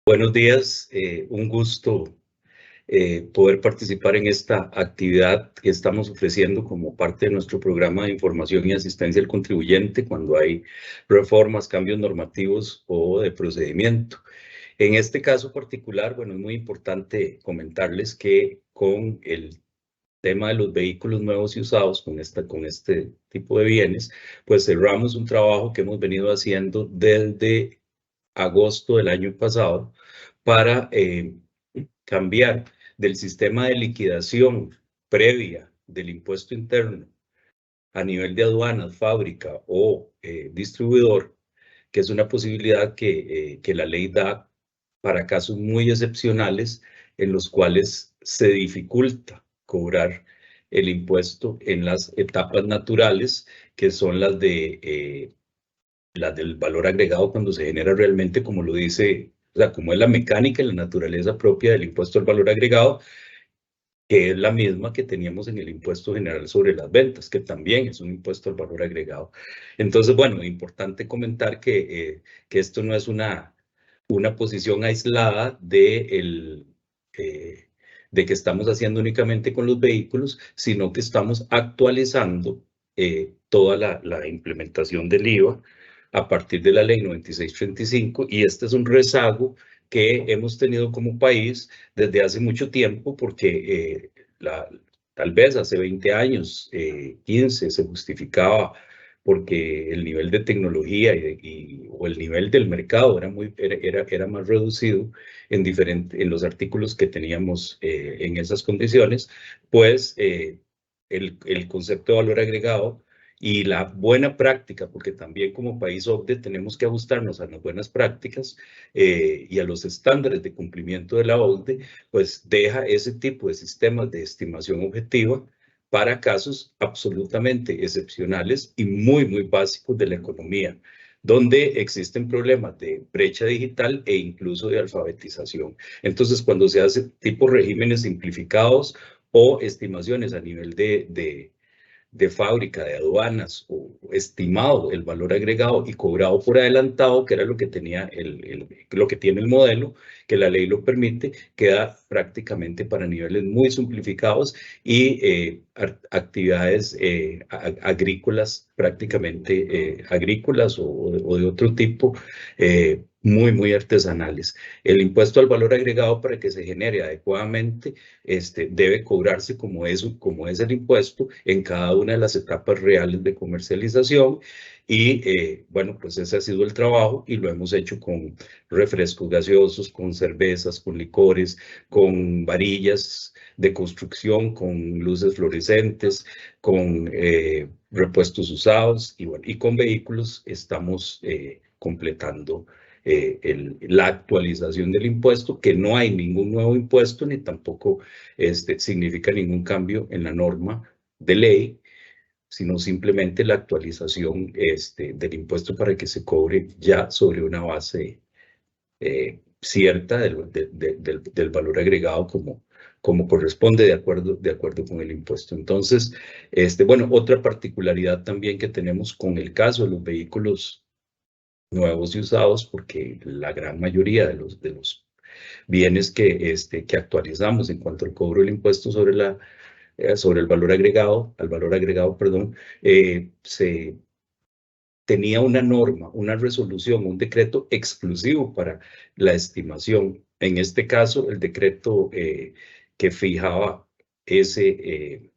Buenos días, un gusto poder participar en esta actividad que estamos ofreciendo como parte de nuestro programa de información y asistencia al contribuyente cuando hay reformas, cambios normativos o de procedimiento. En este caso particular, bueno, es muy importante comentarles que con el tema de los vehículos nuevos y usados, con este tipo de bienes, pues cerramos un trabajo que hemos venido haciendo desde agosto del año pasado para cambiar del sistema de liquidación previa del impuesto interno a nivel de aduanas, fábrica o distribuidor, que es una posibilidad que la ley da para casos muy excepcionales en los cuales se dificulta cobrar el impuesto en las etapas naturales, que son las del valor agregado cuando se genera realmente, como lo dice, o sea, como es la mecánica y la naturaleza propia del impuesto al valor agregado, que es la misma que teníamos en el impuesto general sobre las ventas, que también es un impuesto al valor agregado. Entonces, bueno, importante comentar que esto no es una posición aislada de que estamos haciendo únicamente con los vehículos, sino que estamos actualizando toda la implementación del IVA a partir de la ley 9635, y este es un rezago que hemos tenido como país desde hace mucho tiempo, porque tal vez hace 20 años, 15, se justificaba porque el nivel de tecnología o el nivel del mercado era más reducido en los artículos que teníamos en esas condiciones, pues el concepto de valor agregado y la buena práctica, porque también como país OCDE tenemos que ajustarnos a las buenas prácticas y a los estándares de cumplimiento de la OCDE, pues deja ese tipo de sistemas de estimación objetiva para casos absolutamente excepcionales y muy básicos de la economía, donde existen problemas de brecha digital e incluso de alfabetización. Entonces, cuando se hace tipo regímenes simplificados o estimaciones a nivel de fábrica, de aduanas, o estimado el valor agregado y cobrado por adelantado, que era lo que tenía lo que tiene el modelo, que la ley lo permite, queda prácticamente para niveles muy simplificados y actividades agrícolas, prácticamente agrícolas o de otro tipo, muy artesanales. El impuesto al valor agregado, para que se genere adecuadamente, debe cobrarse como es el impuesto en cada una de las etapas reales de comercialización. Y bueno, pues ese ha sido el trabajo y lo hemos hecho con refrescos gaseosos, con cervezas, con licores, con varillas de construcción, con luces fluorescentes, con repuestos usados y, bueno, y con vehículos estamos completando la actualización del impuesto, que no hay ningún nuevo impuesto ni tampoco significa ningún cambio en la norma de ley, sino simplemente la actualización del impuesto para que se cobre ya sobre una base cierta del valor agregado como corresponde de acuerdo con el impuesto. Entonces, bueno, otra particularidad también que tenemos con el caso de los vehículos nuevos y usados, porque la gran mayoría de los bienes que actualizamos en cuanto al cobro del impuesto sobre el valor agregado, perdón, se tenía una norma, una resolución, un decreto exclusivo para la estimación. En este caso, el decreto que fijaba ese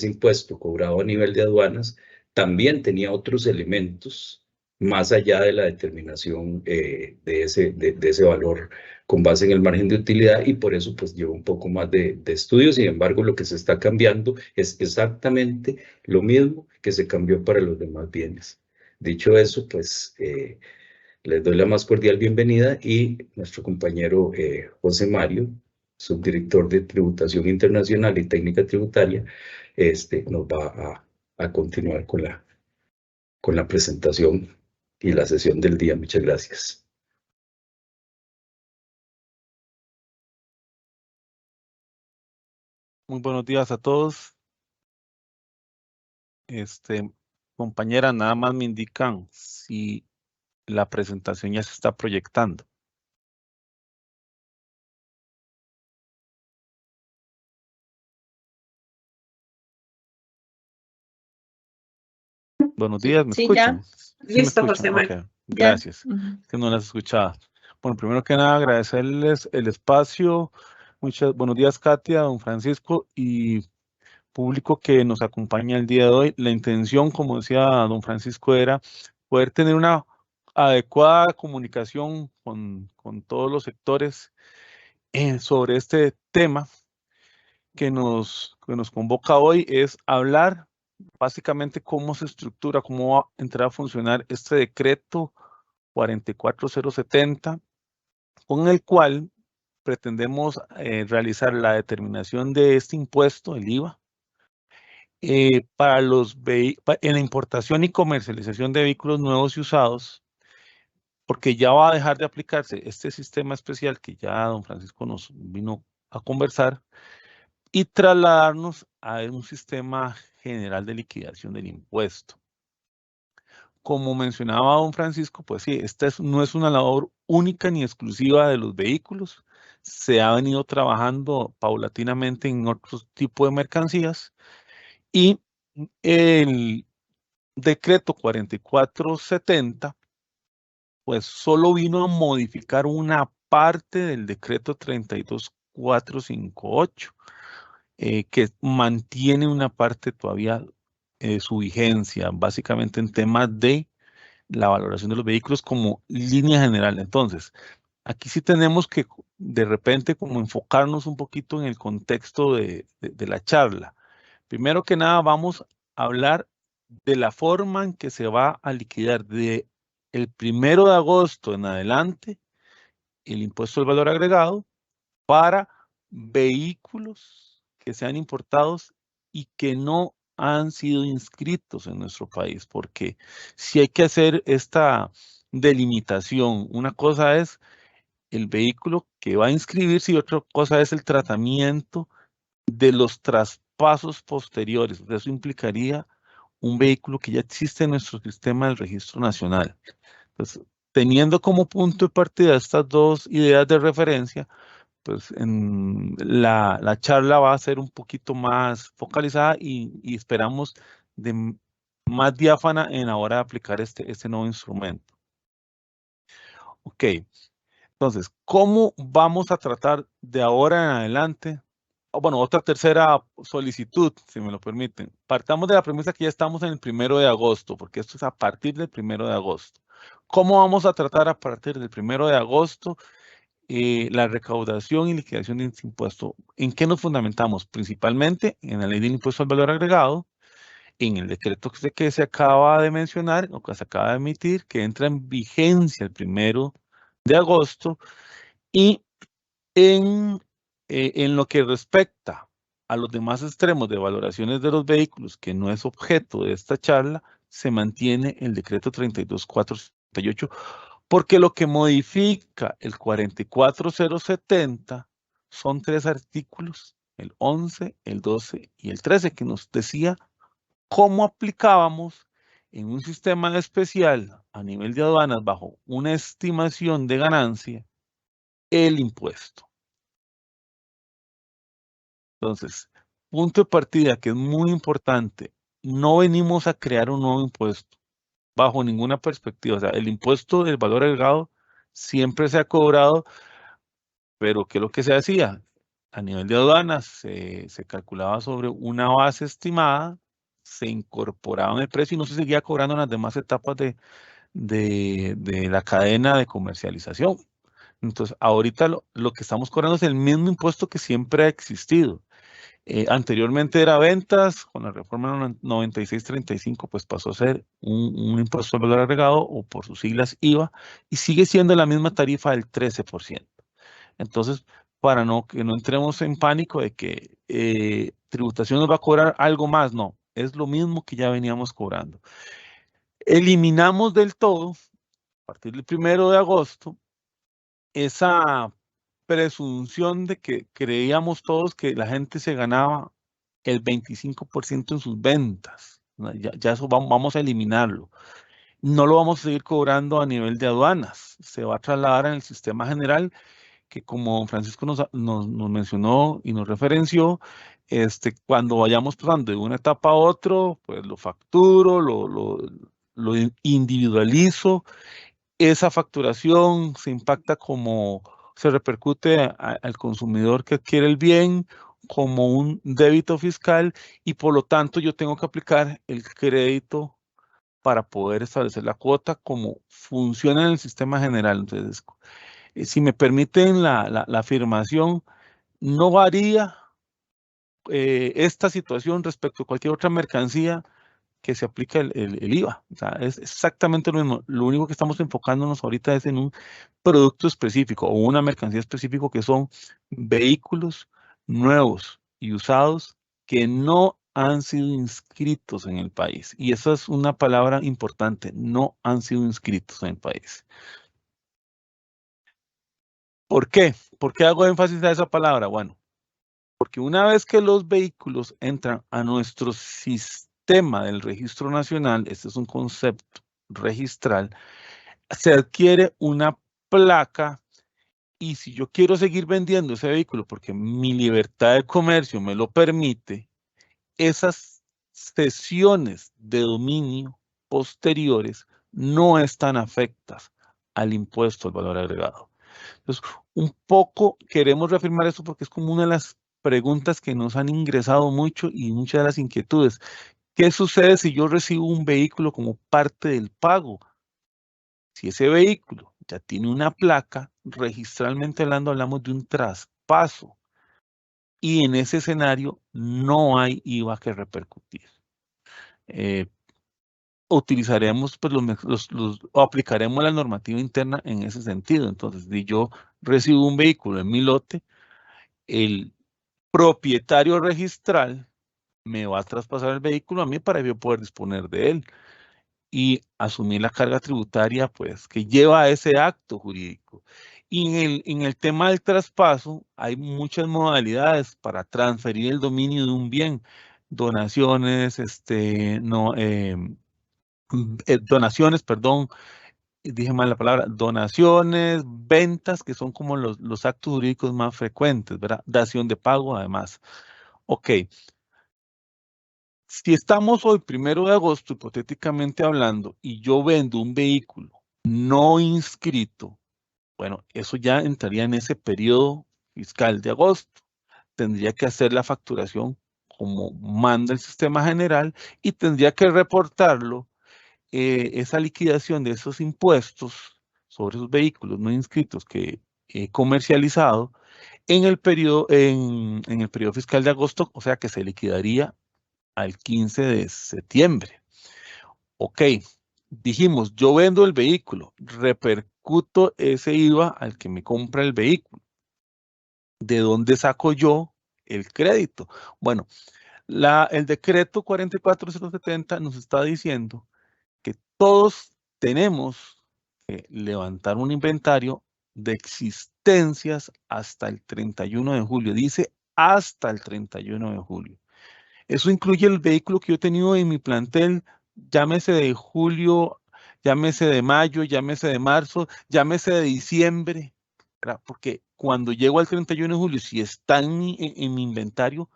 impuesto cobrado a nivel de aduanas también tenía otros elementos más allá de la determinación de ese valor con base en el margen de utilidad, y por eso pues lleva un poco más de estudio. Sin embargo, lo que se está cambiando es exactamente lo mismo que se cambió para los demás bienes. Dicho eso, pues les doy la más cordial bienvenida, y nuestro compañero José Mario, subdirector de Tributación Internacional y Técnica Tributaria, nos va a continuar con la presentación y la sesión del día. Muchas gracias. Muy buenos días a todos. Compañera, nada más me indican si la presentación ya se está proyectando. Buenos días, ¿me Sí, escuchan? ya. ¿Sí me Listo, escuchan? José Manuel. Ok, Ya. gracias. Es que no las escuchaba. Bueno, primero que nada, agradecerles el espacio. Buenos días, Katia, don Francisco y público que nos acompaña el día de hoy. La intención, como decía don Francisco, era poder tener una adecuada comunicación con todos los sectores sobre este tema que nos convoca hoy, es hablar básicamente cómo se estructura, cómo va a entrar a funcionar este decreto 44070, con el cual pretendemos realizar la determinación de este impuesto, el IVA, para en la importación y comercialización de vehículos nuevos y usados, porque ya va a dejar de aplicarse este sistema especial que ya don Francisco nos vino a conversar, y trasladarnos a un sistema general de liquidación del impuesto. Como mencionaba don Francisco, pues sí, esta no es una labor única ni exclusiva de los vehículos. Se ha venido trabajando paulatinamente en otros tipos de mercancías y el decreto 4470 pues solo vino a modificar una parte del decreto 32458. Que mantiene una parte todavía su vigencia, básicamente en temas de la valoración de los vehículos como línea general. Entonces, aquí sí tenemos que de repente como enfocarnos un poquito en el contexto de la charla. Primero que nada, vamos a hablar de la forma en que se va a liquidar de el 1 de agosto en adelante el impuesto al valor agregado para vehículos que sean importados y que no han sido inscritos en nuestro país, porque si hay que hacer esta delimitación, una cosa es el vehículo que va a inscribirse y otra cosa es el tratamiento de los traspasos posteriores. Eso implicaría un vehículo que ya existe en nuestro sistema del registro nacional. Entonces, teniendo como punto de partida estas dos ideas de referencia, pues la charla va a ser un poquito más focalizada y esperamos más diáfana en la hora de aplicar este nuevo instrumento. Ok, entonces, ¿cómo vamos a tratar de ahora en adelante? Bueno, otra tercera solicitud, si me lo permiten. Partamos de la premisa que ya estamos en el 1 de agosto, porque esto es a partir del 1 de agosto. ¿Cómo vamos a tratar a partir del 1 de agosto la recaudación y liquidación de este impuesto? ¿En qué nos fundamentamos? Principalmente en la ley del impuesto al valor agregado, en el decreto que se acaba de mencionar o que se acaba de emitir, que entra en vigencia el 1 de agosto, y en lo que respecta a los demás extremos de valoraciones de los vehículos, que no es objeto de esta charla, se mantiene el decreto 32468, porque lo que modifica el 44070 son 3 artículos, el 11, el 12 y el 13, que nos decía cómo aplicábamos en un sistema especial a nivel de aduanas bajo una estimación de ganancia el impuesto. Entonces, punto de partida que es muy importante, no venimos a crear un nuevo impuesto bajo ninguna perspectiva. O sea, el impuesto del valor agregado siempre se ha cobrado, pero ¿qué es lo que se hacía? A nivel de aduanas se calculaba sobre una base estimada, se incorporaba en el precio y no se seguía cobrando en las demás etapas de la cadena de comercialización. Entonces, ahorita lo que estamos cobrando es el mismo impuesto que siempre ha existido. Anteriormente era ventas, con la reforma 9635 pues pasó a ser un impuesto al valor agregado o por sus siglas IVA y sigue siendo la misma tarifa del 13%. Entonces, para que no entremos en pánico de que tributación nos va a cobrar algo más, no, es lo mismo que ya veníamos cobrando. Eliminamos del todo, a partir del 1 de agosto, esa presunción de que creíamos todos que la gente se ganaba el 25% en sus ventas. Ya eso vamos a eliminarlo. No lo vamos a seguir cobrando a nivel de aduanas. Se va a trasladar en el sistema general que, como don Francisco nos mencionó y nos referenció, Cuando vayamos pasando de una etapa a otra, pues lo facturo, lo individualizo. Esa facturación se impacta como se repercute al consumidor que adquiere el bien como un débito fiscal y por lo tanto yo tengo que aplicar el crédito para poder establecer la cuota como funciona en el sistema general. Entonces, si me permiten la afirmación, no varía esta situación respecto a cualquier otra mercancía que se aplica el IVA. O sea, es exactamente lo mismo. Lo único que estamos enfocándonos ahorita es en un producto específico o una mercancía específica que son vehículos nuevos y usados que no han sido inscritos en el país. Y esa es una palabra importante, no han sido inscritos en el país. ¿Por qué? ¿Por qué hago énfasis a esa palabra? Bueno, porque una vez que los vehículos entran a nuestro sistema del registro nacional, este es un concepto registral, se adquiere una placa y si yo quiero seguir vendiendo ese vehículo porque mi libertad de comercio me lo permite, esas cesiones de dominio posteriores no están afectas al impuesto al valor agregado. Entonces, un poco queremos reafirmar esto porque es como una de las preguntas que nos han ingresado mucho y muchas de las inquietudes. ¿Qué sucede si yo recibo un vehículo como parte del pago? Si ese vehículo ya tiene una placa, registralmente hablando, hablamos de un traspaso y en ese escenario no hay IVA que repercutir. Utilizaremos pues, o aplicaremos la normativa interna en ese sentido. Entonces, si yo recibo un vehículo en mi lote, el propietario registral me va a traspasar el vehículo a mí para yo poder disponer de él y asumir la carga tributaria pues, que lleva a ese acto jurídico. Y en el tema del traspaso hay muchas modalidades para transferir el dominio de un bien. Donaciones, donaciones, perdón, dije mal la palabra, donaciones, ventas, que son como los actos jurídicos más frecuentes, ¿verdad? Dación de pago, además. Ok, si estamos hoy, 1 de agosto, hipotéticamente hablando, y yo vendo un vehículo no inscrito, bueno, eso ya entraría en ese periodo fiscal de agosto. Tendría que hacer la facturación como manda el sistema general y tendría que reportarlo esa liquidación de esos impuestos sobre esos vehículos no inscritos que he comercializado en el periodo fiscal de agosto, o sea que se liquidaría al 15 de septiembre. Ok, dijimos, yo vendo el vehículo, repercuto ese IVA al que me compra el vehículo. ¿De dónde saco yo el crédito? Bueno, el decreto 44070 nos está diciendo que todos tenemos que levantar un inventario de existencias hasta el 31 de julio. Dice hasta el 31 de julio. Eso incluye el vehículo que yo he tenido en mi plantel, llámese de julio, llámese de mayo, llámese de marzo, llámese de diciembre, ¿verdad? Porque cuando llego al 31 de julio, si está en mi inventario,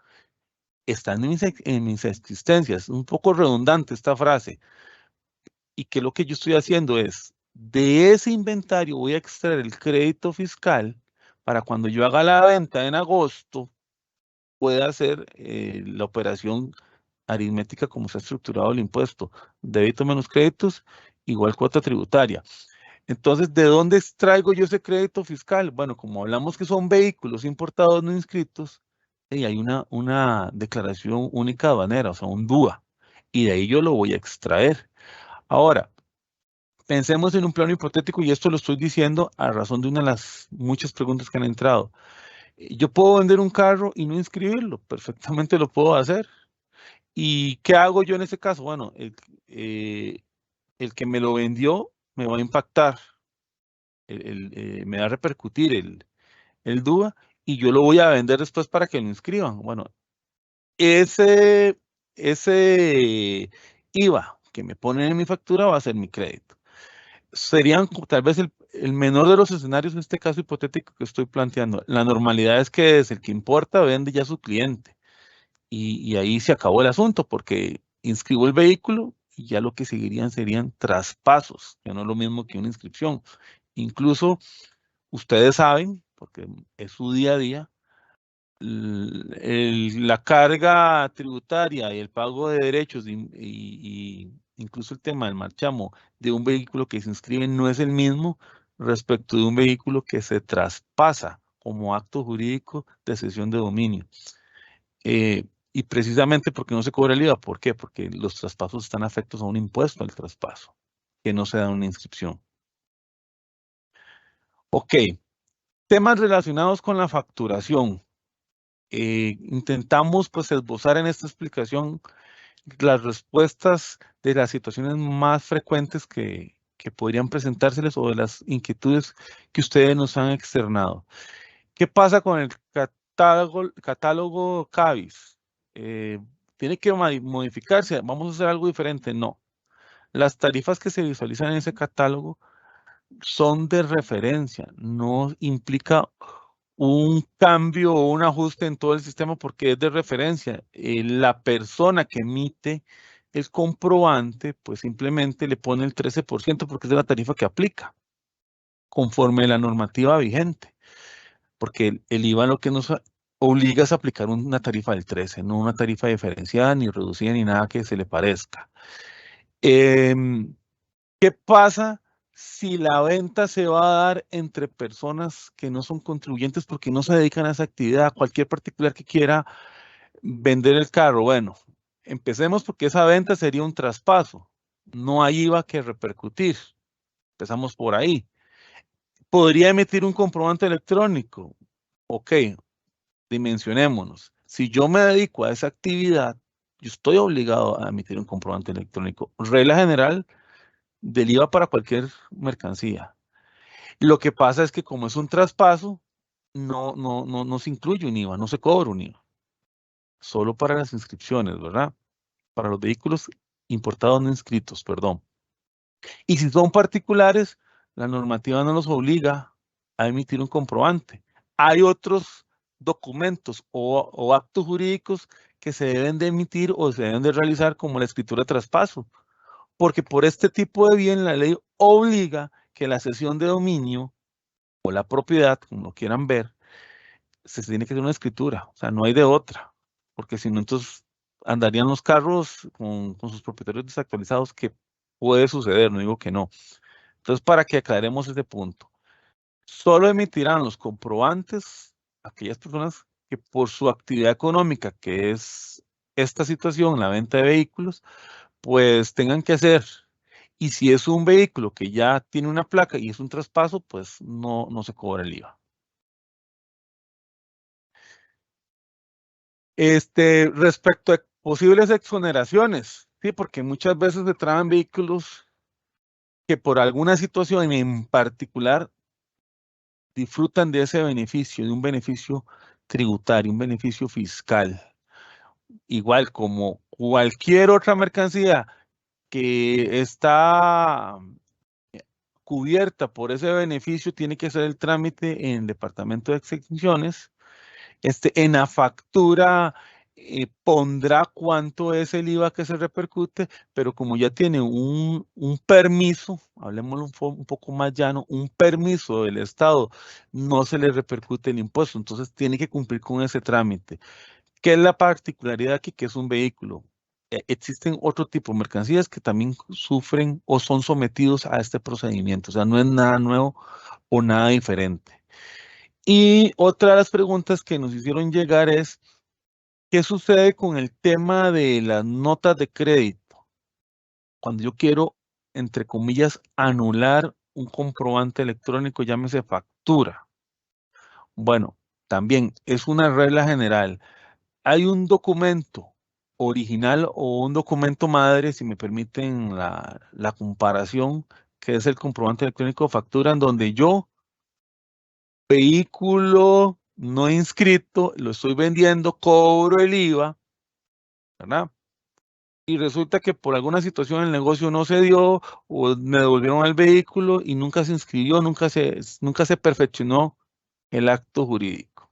están en mis existencias. Un poco redundante esta frase. Y que lo que yo estoy haciendo es, de ese inventario voy a extraer el crédito fiscal para cuando yo haga la venta en agosto, pueda hacer la operación aritmética como se ha estructurado el impuesto. Débito menos créditos igual cuota tributaria. Entonces, ¿de dónde extraigo yo ese crédito fiscal? Bueno, como hablamos que son vehículos importados no inscritos, y hay una declaración única aduanera, o sea, un DUA, y de ahí yo lo voy a extraer. Ahora, pensemos en un plano hipotético, y esto lo estoy diciendo a razón de una de las muchas preguntas que han entrado. Yo puedo vender un carro y no inscribirlo, perfectamente lo puedo hacer. ¿Y qué hago yo en ese caso? Bueno, el que me lo vendió me va a impactar, me va a repercutir el DUA y yo lo voy a vender después para que lo inscriban. Bueno, ese IVA que me ponen en mi factura va a ser mi crédito. Serían tal vez el menor de los escenarios en este caso hipotético que estoy planteando. La normalidad es que es el que importa vende ya a su cliente y ahí se acabó el asunto, porque inscribo el vehículo y ya lo que seguirían serían traspasos, que no es lo mismo que una inscripción. Incluso ustedes saben, porque es su día a día, la carga tributaria y el pago de derechos y incluso el tema del marchamo de un vehículo que se inscribe no es el mismo respecto de un vehículo que se traspasa como acto jurídico de cesión de dominio. Y precisamente porque no se cobra el IVA. ¿Por qué? Porque los traspasos están afectos a un impuesto al traspaso, que no se da una inscripción. Ok, temas relacionados con la facturación. Intentamos pues esbozar en esta explicación las respuestas de las situaciones más frecuentes que podrían presentárseles o de las inquietudes que ustedes nos han externado. ¿Qué pasa con el catálogo CABIS? ¿Tiene que modificarse? ¿Vamos a hacer algo diferente? No. Las tarifas que se visualizan en ese catálogo son de referencia, no implica un cambio o un ajuste en todo el sistema porque es de referencia. La persona que emite el comprobante, pues simplemente le pone el 13% porque es de la tarifa que aplica, conforme a la normativa vigente, porque el IVA lo que nos obliga es a aplicar una tarifa del 13, no una tarifa diferenciada, ni reducida, ni nada que se le parezca. ¿Qué pasa si la venta se va a dar entre personas que no son contribuyentes porque no se dedican a esa actividad? Cualquier particular que quiera vender el carro. Bueno, empecemos porque esa venta sería un traspaso. No hay IVA que repercutir. Empezamos por ahí. ¿Podría emitir un comprobante electrónico? Ok, dimensionémonos. Si yo me dedico a esa actividad, yo estoy obligado a emitir un comprobante electrónico. Regla general del IVA para cualquier mercancía. Lo que pasa es que como es un traspaso, no se incluye un IVA, no se cobra un IVA. Solo para las inscripciones, ¿verdad? Para los vehículos importados no inscritos, perdón. Y si son particulares, la normativa no los obliga a emitir un comprobante. Hay otros documentos o actos jurídicos que se deben de emitir o se deben de realizar como la escritura de traspaso, porque por este tipo de bien la ley obliga que la cesión de dominio o la propiedad, como lo quieran ver, se tiene que hacer una escritura, o sea, no hay de otra, porque si no, entonces andarían los carros con sus propietarios desactualizados, que puede suceder, no digo que no. Entonces, para que aclaremos ese punto, solo emitirán los comprobantes aquellas personas que por su actividad económica, que es esta situación, la venta de vehículos, pues tengan que hacer. Y si es un vehículo que ya tiene una placa y es un traspaso, pues no se cobra el IVA. Respecto a posibles exoneraciones, sí, porque muchas veces se traen vehículos que por alguna situación en particular disfrutan de ese beneficio, de un beneficio tributario, un beneficio fiscal. Igual como cualquier otra mercancía que está cubierta por ese beneficio, tiene que hacer el trámite en el Departamento de Exenciones. En la factura pondrá cuánto es el IVA que se repercute, pero como ya tiene un permiso, hablemoslo un poco más llano, un permiso del Estado, no se le repercute el impuesto, entonces tiene que cumplir con ese trámite. ¿Qué es la particularidad aquí? Que es un vehículo. Existen otro tipo de mercancías que también sufren o son sometidos a este procedimiento, o sea, no es nada nuevo o nada diferente. Y otra de las preguntas que nos hicieron llegar es, ¿qué sucede con el tema de las notas de crédito? Cuando yo quiero, entre comillas, anular un comprobante electrónico, llámese factura. Bueno, también es una regla general. Hay un documento original o un documento madre, si me permiten la comparación, que es el comprobante electrónico de factura, en donde yo, vehículo no inscrito, lo estoy vendiendo, cobro el IVA, ¿verdad? Y resulta que por alguna situación el negocio no se dio o me devolvieron el vehículo y nunca se inscribió, nunca se perfeccionó el acto jurídico.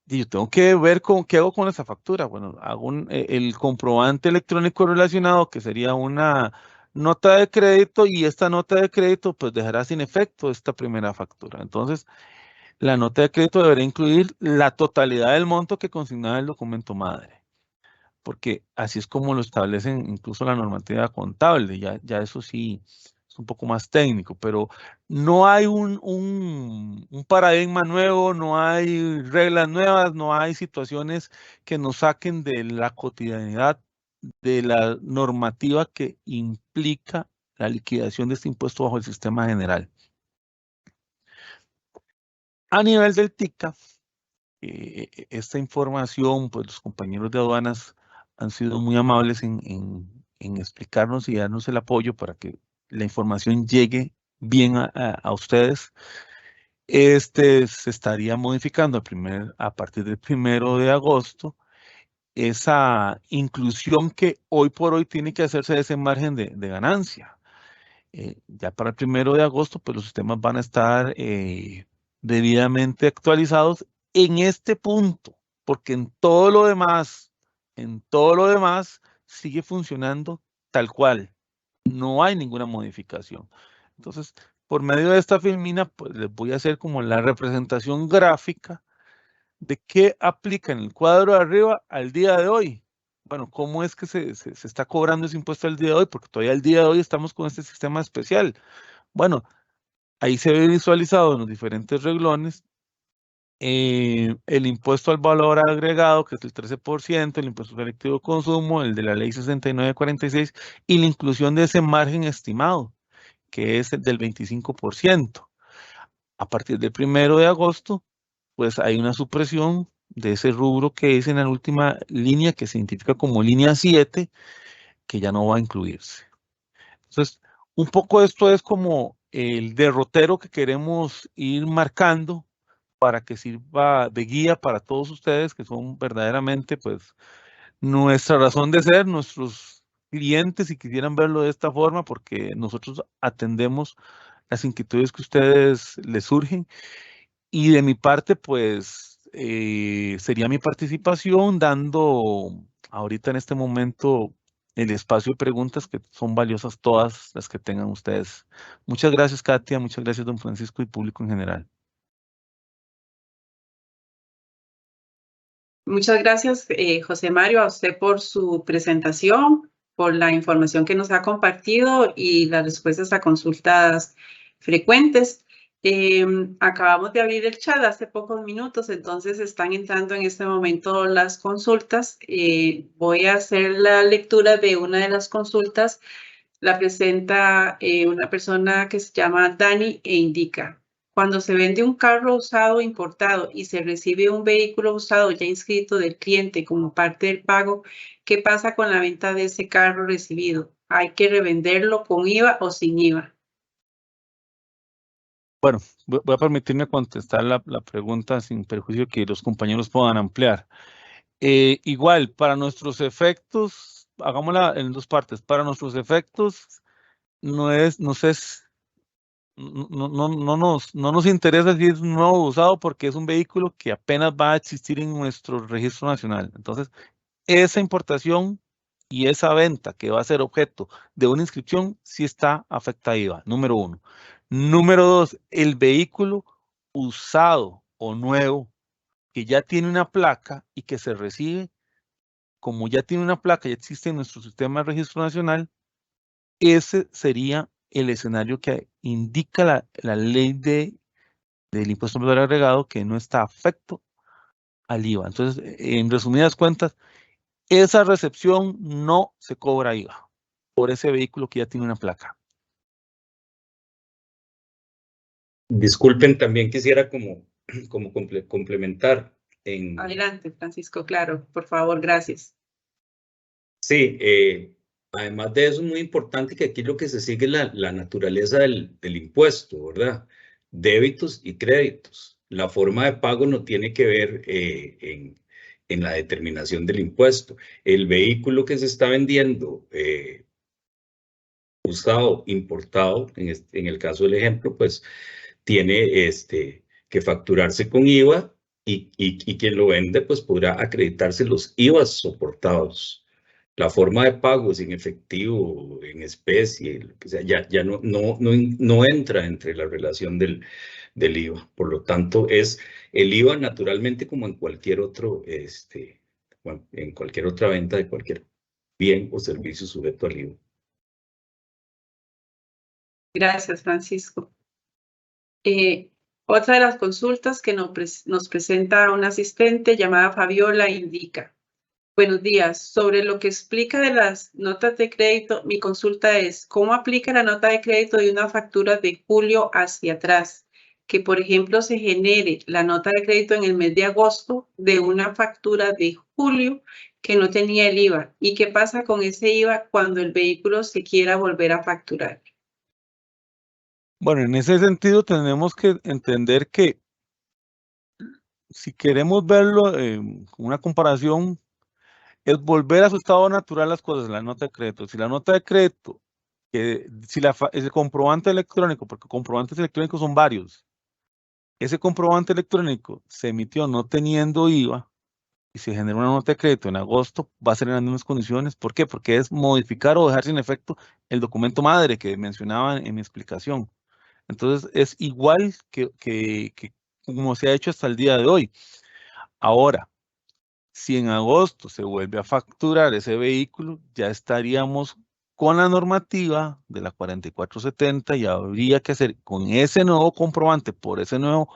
Y yo tengo que ver qué hago con esa factura. Bueno, hago el comprobante electrónico relacionado, que sería una nota de crédito, y esta nota de crédito pues dejará sin efecto esta primera factura. Entonces, la nota de crédito deberá incluir la totalidad del monto que consignaba el documento madre, porque así es como lo establecen incluso la normativa contable. Ya eso sí es un poco más técnico, pero no hay un paradigma nuevo, no hay reglas nuevas, no hay situaciones que nos saquen de la cotidianidad de la normativa que implica la liquidación de este impuesto bajo el sistema general. A nivel del TICA, esta información, pues los compañeros de aduanas han sido muy amables en explicarnos y darnos el apoyo para que la información llegue bien a ustedes. Se estaría modificando a partir del 1 de agosto esa inclusión que hoy por hoy tiene que hacerse de ese margen de ganancia. Ya para el 1 de agosto, pues los sistemas van a estar debidamente actualizados en este punto, porque en todo lo demás sigue funcionando tal cual. No hay ninguna modificación. Entonces, por medio de esta filmina, pues les voy a hacer como la representación gráfica de qué aplica en el cuadro de arriba al día de hoy. Bueno, ¿cómo es que se está cobrando ese impuesto al día de hoy? Porque todavía al día de hoy estamos con este sistema especial. Bueno, ahí se ve visualizado en los diferentes reglones el impuesto al valor agregado, que es el 13%, el impuesto selectivo de consumo, el de la ley 6946, y la inclusión de ese margen estimado, que es el del 25%. A partir del 1 de agosto, pues hay una supresión de ese rubro que es en la última línea, que se identifica como línea 7, que ya no va a incluirse. Entonces, un poco esto es como el derrotero que queremos ir marcando para que sirva de guía para todos ustedes, que son verdaderamente pues nuestra razón de ser, nuestros clientes, si quisieran verlo de esta forma, porque nosotros atendemos las inquietudes que a ustedes les surgen. Y de mi parte, pues, sería mi participación dando ahorita en este momento el espacio de preguntas, que son valiosas todas las que tengan ustedes. Muchas gracias, Katia. Muchas gracias, don Francisco, y público en general. Muchas gracias, José Mario, a usted por su presentación, por la información que nos ha compartido y las respuestas a consultas frecuentes. Acabamos de abrir el chat hace pocos minutos, entonces están entrando en este momento las consultas. Voy a hacer la lectura de una de las consultas. La presenta una persona que se llama Dani e indica: cuando se vende un carro usado importado y se recibe un vehículo usado ya inscrito del cliente como parte del pago, ¿qué pasa con la venta de ese carro recibido? ¿Hay que revenderlo con IVA o sin IVA? Bueno, voy a permitirme contestar la pregunta sin perjuicio que los compañeros puedan ampliar. Igual, para nuestros efectos, hagámosla en dos partes. Para nuestros efectos, no nos interesa si es nuevo o usado, porque es un vehículo que apenas va a existir en nuestro registro nacional. Entonces, esa importación y esa venta que va a ser objeto de una inscripción sí está afectada a IVA, número 1. Número 2, el vehículo usado o nuevo que ya tiene una placa y que se recibe, como ya tiene una placa, ya existe en nuestro sistema de registro nacional, ese sería el escenario que indica la ley del impuesto al valor agregado, que no está afecto al IVA. Entonces, en resumidas cuentas, esa recepción no se cobra IVA por ese vehículo que ya tiene una placa. Disculpen, también quisiera como complementar. Adelante, Francisco, claro, por favor, gracias. Sí, además de eso es muy importante que aquí lo que se sigue es la naturaleza del impuesto, ¿verdad? Débitos y créditos. La forma de pago no tiene que ver en la determinación del impuesto. El vehículo que se está vendiendo usado, importado, en el caso del ejemplo, pues tiene que facturarse con IVA y quien lo vende pues podrá acreditarse los IVAs soportados. La forma de pago es en efectivo, en especie, lo que sea, ya no entra entre la relación del IVA. Por lo tanto, es el IVA naturalmente como en cualquier otro, bueno, en cualquier otra venta de cualquier bien o servicio sujeto al IVA. Gracias, Francisco. Otra de las consultas que nos presenta un asistente llamada Fabiola indica: buenos días, sobre lo que explica de las notas de crédito, mi consulta es, ¿cómo aplica la nota de crédito de una factura de julio hacia atrás? Que, por ejemplo, se genere la nota de crédito en el mes de agosto de una factura de julio que no tenía el IVA. ¿Y qué pasa con ese IVA cuando el vehículo se quiera volver a facturar? Bueno, en ese sentido tenemos que entender que si queremos verlo con una comparación, es volver a su estado natural las cosas, la nota de crédito. Si la nota de crédito, si el comprobante electrónico, porque comprobantes electrónicos son varios, ese comprobante electrónico se emitió no teniendo IVA y se genera una nota de crédito en agosto, va a ser en las mismas condiciones. ¿Por qué? Porque es modificar o dejar sin efecto el documento madre que mencionaba en mi explicación. Entonces, es igual que como se ha hecho hasta el día de hoy. Ahora, si en agosto se vuelve a facturar ese vehículo, ya estaríamos con la normativa de la 4470 y habría que hacer con ese nuevo comprobante por ese nuevo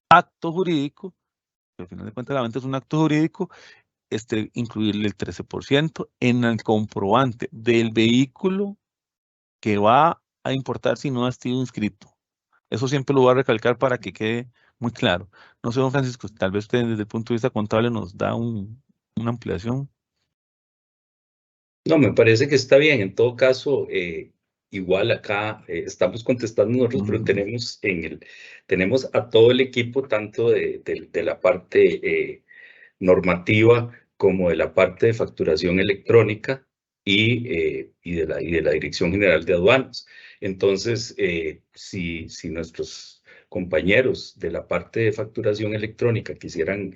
acto jurídico, que al final de cuentas la venta es un acto jurídico, incluirle el 13% en el comprobante del vehículo que va a importar si no ha sido inscrito. Eso siempre lo voy a recalcar para que quede muy claro. No sé, don Francisco, tal vez usted desde el punto de vista contable nos da una ampliación. No, me parece que está bien. En todo caso, igual acá estamos contestando nosotros, pero tenemos a todo el equipo, tanto de la parte normativa como de la parte de facturación electrónica y de la Dirección General de Aduanas. Entonces, si nuestros compañeros de la parte de facturación electrónica quisieran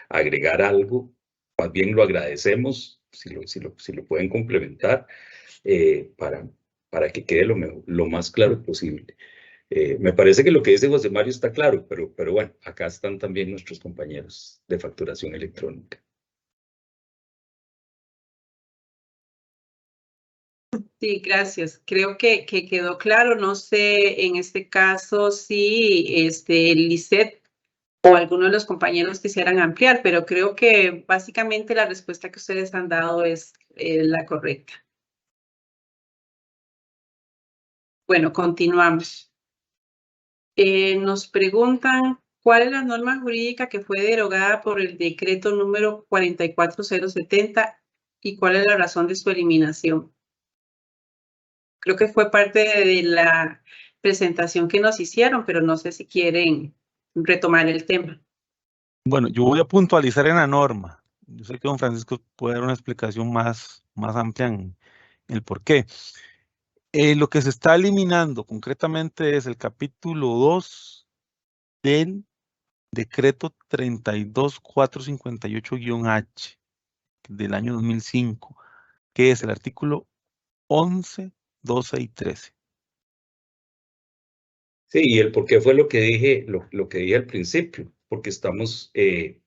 agregar algo, más bien lo agradecemos si lo pueden complementar para que quede lo más claro posible. Me parece que lo que dice José Mario está claro, pero bueno, acá están también nuestros compañeros de facturación electrónica. Sí, gracias. Creo que quedó claro. No sé en este caso si el LICET o alguno de los compañeros quisieran ampliar, pero creo que básicamente la respuesta que ustedes han dado es la correcta. Bueno, continuamos. Nos preguntan, ¿cuál es la norma jurídica que fue derogada por el decreto número 44070 y cuál es la razón de su eliminación? Creo que fue parte de la presentación que nos hicieron, pero no sé si quieren retomar el tema. Bueno, yo voy a puntualizar en la norma. Yo sé que don Francisco puede dar una explicación más amplia en el por qué. Lo que se está eliminando concretamente es el capítulo 2 del decreto 32458-H del año 2005, que es el artículo 11, 12 y 13. Sí, y el por qué fue lo que dije, lo que dije al principio, porque estamos de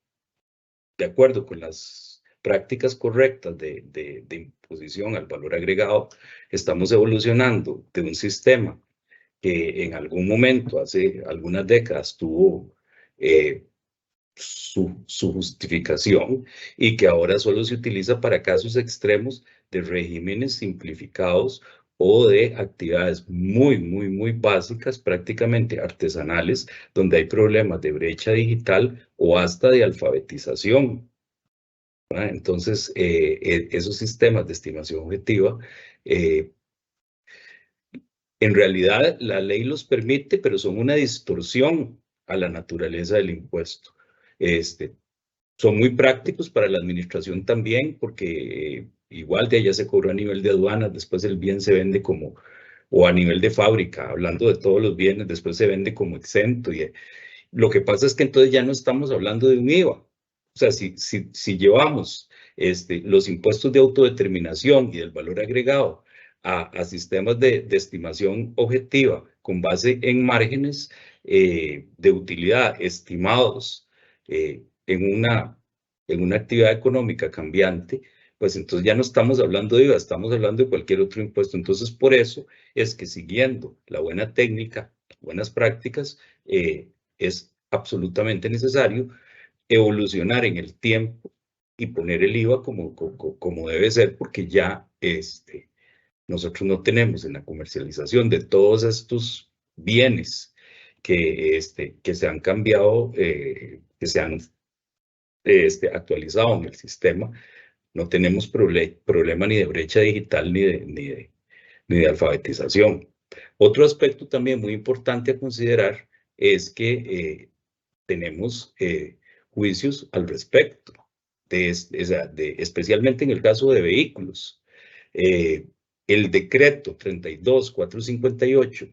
acuerdo con las prácticas correctas de imposición al valor agregado, estamos evolucionando de un sistema que en algún momento, hace algunas décadas, tuvo su justificación y que ahora solo se utiliza para casos extremos de regímenes simplificados o de actividades muy básicas, prácticamente artesanales, donde hay problemas de brecha digital o hasta de alfabetización. Entonces, esos sistemas de estimación objetiva, en realidad la ley los permite, pero son una distorsión a la naturaleza del impuesto. Son muy prácticos para la administración también, porque igual de allá se cobra a nivel de aduanas, después el bien se vende o a nivel de fábrica, hablando de todos los bienes, después se vende como exento Lo que pasa es que entonces ya no estamos hablando de un IVA. O sea, si llevamos los impuestos de autodeterminación y del valor agregado a sistemas de estimación objetiva con base en márgenes de utilidad estimados en una actividad económica cambiante, pues entonces ya no estamos hablando de IVA, estamos hablando de cualquier otro impuesto. Entonces, por eso es que siguiendo la buena técnica, buenas prácticas, es absolutamente necesario evolucionar en el tiempo y poner el IVA como debe ser, porque ya nosotros no tenemos en la comercialización de todos estos bienes que se han cambiado, que se han actualizado en el sistema, no tenemos problema ni de brecha digital ni de alfabetización. Otro aspecto también muy importante a considerar es que tenemos juicios al respecto, especialmente en el caso de vehículos. El decreto 32458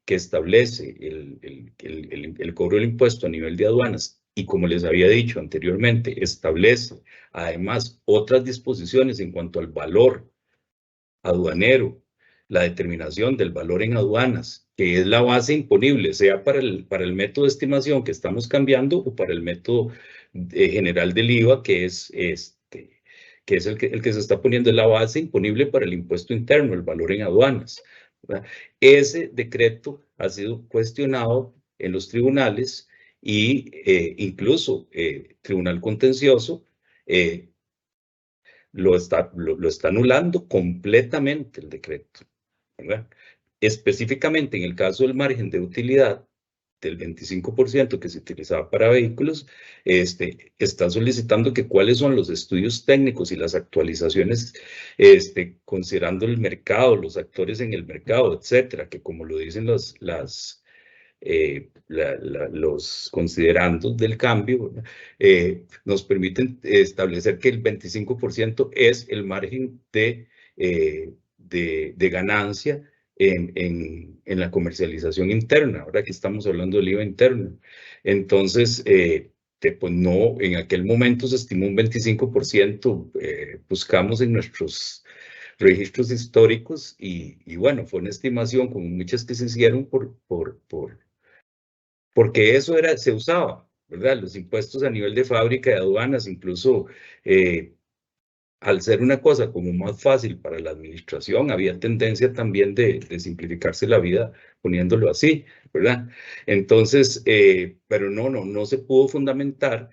que establece el cobro del impuesto a nivel de aduanas y, como les había dicho anteriormente, establece además otras disposiciones en cuanto al valor aduanero, la determinación del valor en aduanas, que es la base imponible, sea para el método de estimación que estamos cambiando o para el método general del IVA, que es el que se está poniendo, la base imponible para el impuesto interno, el valor en aduanas, ¿verdad? Ese decreto ha sido cuestionado en los tribunales y incluso Tribunal Contencioso lo está anulando completamente el decreto, ¿verdad? Específicamente en el caso del margen de utilidad del 25% que se utilizaba para vehículos, está solicitando que cuáles son los estudios técnicos y las actualizaciones, considerando el mercado, los actores en el mercado, etcétera, que como lo dicen los considerandos del cambio, nos permiten establecer que el 25% es el margen de ganancia en la comercialización interna. Ahora que estamos hablando del IVA interno. Entonces, pues no, en aquel momento se estimó un 25%, buscamos en nuestros registros históricos y bueno, fue una estimación como muchas que se hicieron porque eso se usaba, ¿verdad? Los impuestos a nivel de fábrica, de aduanas, incluso al ser una cosa como más fácil para la administración, había tendencia también de simplificarse la vida poniéndolo así, ¿verdad? Entonces, pero no se pudo fundamentar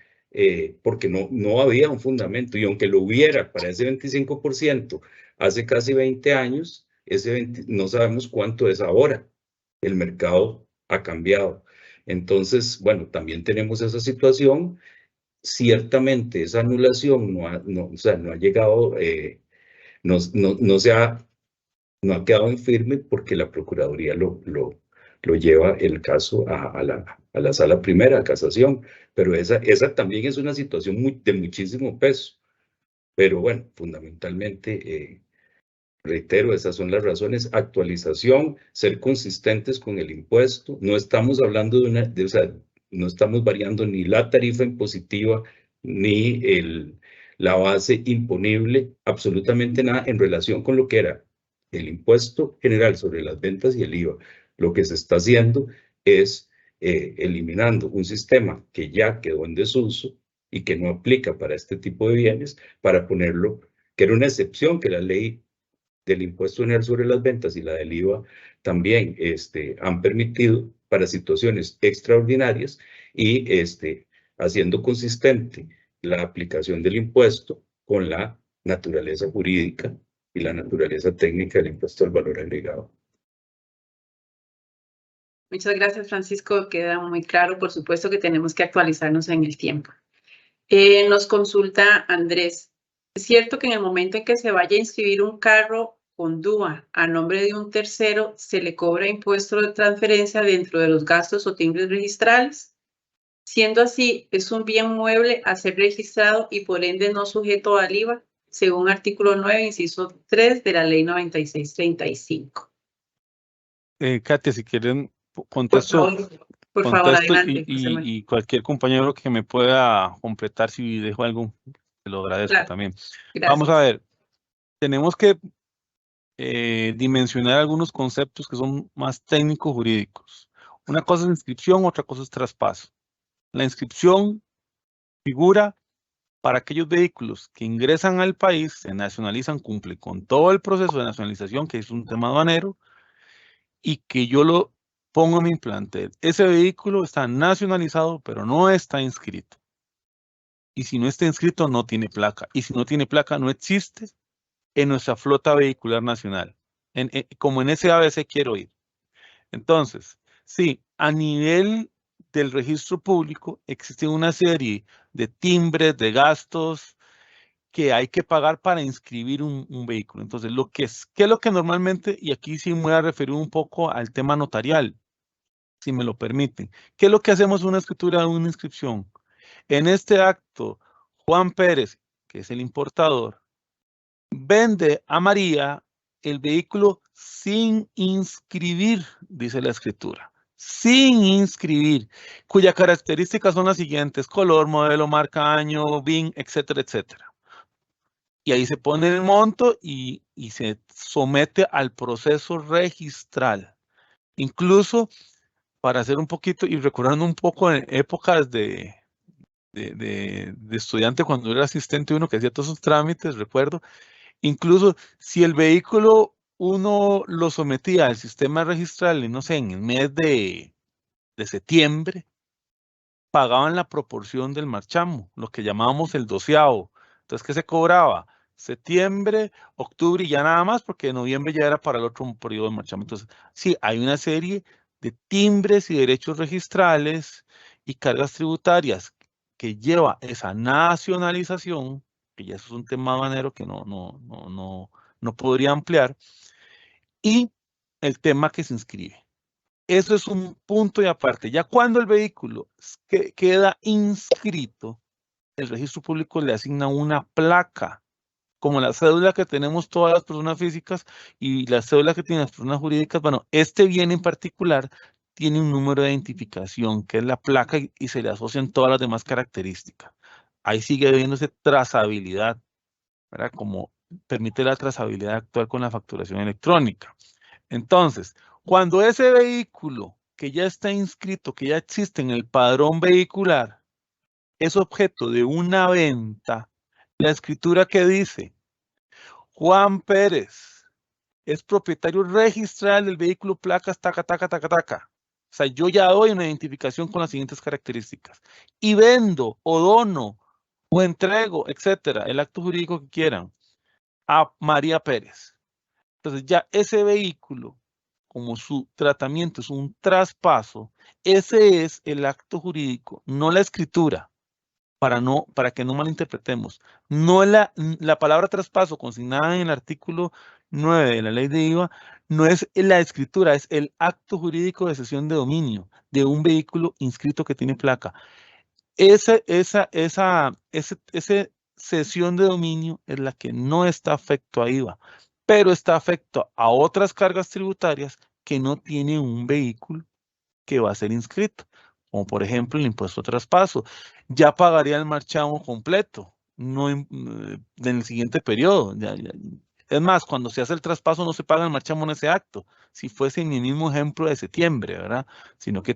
porque no había un fundamento, y aunque lo hubiera para ese 25% hace casi 20 años, no sabemos cuánto es ahora. El mercado ha cambiado. Entonces, bueno, también tenemos esa situación. Ciertamente esa anulación no ha llegado, no ha quedado en firme porque la Procuraduría lo lleva el caso a la Sala Primera de Casación, pero esa también es una situación de muchísimo peso. Pero bueno, fundamentalmente, reitero, esas son las razones: actualización, ser consistentes con el impuesto. No estamos hablando no estamos variando ni la tarifa impositiva ni la base imponible, absolutamente nada en relación con lo que era el impuesto general sobre las ventas y el IVA. Lo que se está haciendo es eliminando un sistema que ya quedó en desuso y que no aplica para este tipo de bienes, para ponerlo, que era una excepción que la ley del impuesto general sobre las ventas y la del IVA también han permitido para situaciones extraordinarias, y haciendo consistente la aplicación del impuesto con la naturaleza jurídica y la naturaleza técnica del impuesto al valor agregado. Muchas gracias, Francisco. Queda muy claro, por supuesto, que tenemos que actualizarnos en el tiempo. Nos consulta Andrés. ¿Es cierto que en el momento en que se vaya a inscribir un carro con DUA a nombre de un tercero, se le cobra impuesto de transferencia dentro de los gastos o timbres registrales? Siendo así, ¿es un bien mueble a ser registrado y por ende no sujeto al IVA, según artículo 9, inciso 3 de la ley 9635? Katia, si quieren, contesto. Por favor, contesto adelante, José Mario. y cualquier compañero que me pueda completar si dejo algo, te lo agradezco Claro, también. gracias. Vamos a ver, tenemos que dimensionar algunos conceptos que son más técnicos jurídicos. Una cosa es inscripción, otra cosa es traspaso. La inscripción figura para aquellos vehículos que ingresan al país, se nacionalizan, cumple con todo el proceso de nacionalización, que es un tema aduanero, y que yo lo pongo en mi plantel. Ese vehículo está nacionalizado, pero no está inscrito. Y si no está inscrito, no tiene placa. Y si no tiene placa, no existe en nuestra flota vehicular nacional. Como en ese ABC quiero ir. Entonces, sí, a nivel del registro público existe una serie de timbres, de gastos que hay que pagar para inscribir un vehículo. Entonces, ¿qué es lo que normalmente, y aquí sí me voy a referir un poco al tema notarial, si me lo permiten. ¿Qué es lo que hacemos en una escritura de una inscripción? En este acto, Juan Pérez, que es el importador, vende a María el vehículo sin inscribir, dice la escritura. Sin inscribir, cuyas características son las siguientes: color, modelo, marca, año, VIN, etcétera, etcétera. Y ahí se pone el monto y se somete al proceso registral. Incluso para hacer un poquito y recordando un poco en épocas de estudiante, cuando era asistente uno que hacía todos esos trámites, recuerdo, incluso si el vehículo uno lo sometía al sistema registral, y no sé, en el mes de septiembre, pagaban la proporción del marchamo, lo que llamábamos el doceavo. Entonces, ¿qué se cobraba? Septiembre, octubre y ya nada más, porque noviembre ya era para el otro periodo de marchamo. Entonces, sí, hay una serie de timbres y derechos registrales y cargas tributarias que lleva esa nacionalización, que ya eso es un tema aduanero que no podría ampliar, y el tema que se inscribe. Eso es un punto y aparte. Ya cuando el vehículo queda inscrito, el registro público le asigna una placa, como la cédula que tenemos todas las personas físicas y la cédula que tienen las personas jurídicas. Bueno, este bien en particular tiene un número de identificación, que es la placa, y se le asocian todas las demás características. Ahí sigue habiéndose trazabilidad, ¿verdad? Como permite la trazabilidad actual con la facturación electrónica. Entonces, cuando ese vehículo que ya está inscrito, que ya existe en el padrón vehicular, es objeto de una venta, la escritura que dice: Juan Pérez es propietario registral del vehículo, placas, taca, taca, taca, taca. O sea, yo ya doy una identificación con las siguientes características. Y vendo, o dono, o entrego, etcétera, el acto jurídico que quieran, a María Pérez. Entonces, ya ese vehículo, como su tratamiento es un traspaso, ese es el acto jurídico, no la escritura, para que no malinterpretemos. No la palabra traspaso consignada en el artículo 9 de la ley de IVA no es la escritura, es el acto jurídico de cesión de dominio de un vehículo inscrito que tiene placa. Esa cesión de dominio es la que no está afecto a IVA, pero está afecto a otras cargas tributarias que no tienen un vehículo que va a ser inscrito, como por ejemplo el impuesto de traspaso. Ya pagaría el marchamo completo, no en el siguiente periodo. Es más, cuando se hace el traspaso no se paga el marchamo en ese acto, si fuese en mi mismo ejemplo de septiembre, ¿verdad? Sino que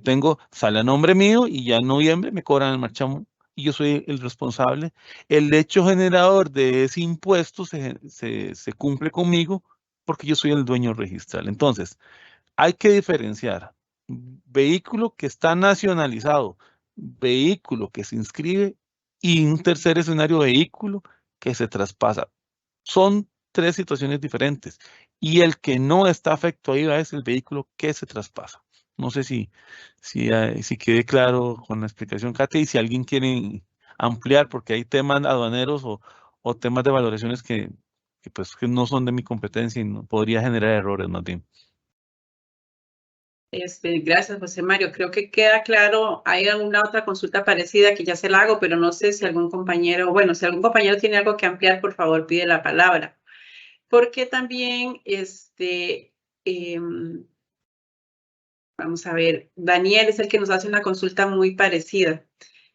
sale a nombre mío y ya en noviembre me cobran el marchamo y yo soy el responsable. El hecho generador de ese impuesto se cumple conmigo porque yo soy el dueño registral. Entonces, hay que diferenciar vehículo que está nacionalizado, vehículo que se inscribe y un tercer escenario, vehículo que se traspasa. Son tres situaciones diferentes y el que no está afecto a IVA es el vehículo que se traspasa. No sé si quede claro con la explicación, Katia, y si alguien quiere ampliar, porque hay temas aduaneros o temas de valoraciones pues, que no son de mi competencia y no podría generar errores más bien. Gracias, José Mario. Creo que queda claro. Hay alguna otra consulta parecida que ya se la hago, pero no sé si algún compañero, bueno, si algún compañero tiene algo que ampliar, por favor, pide la palabra. Porque también, Vamos a ver, Daniel es el que nos hace una consulta muy parecida.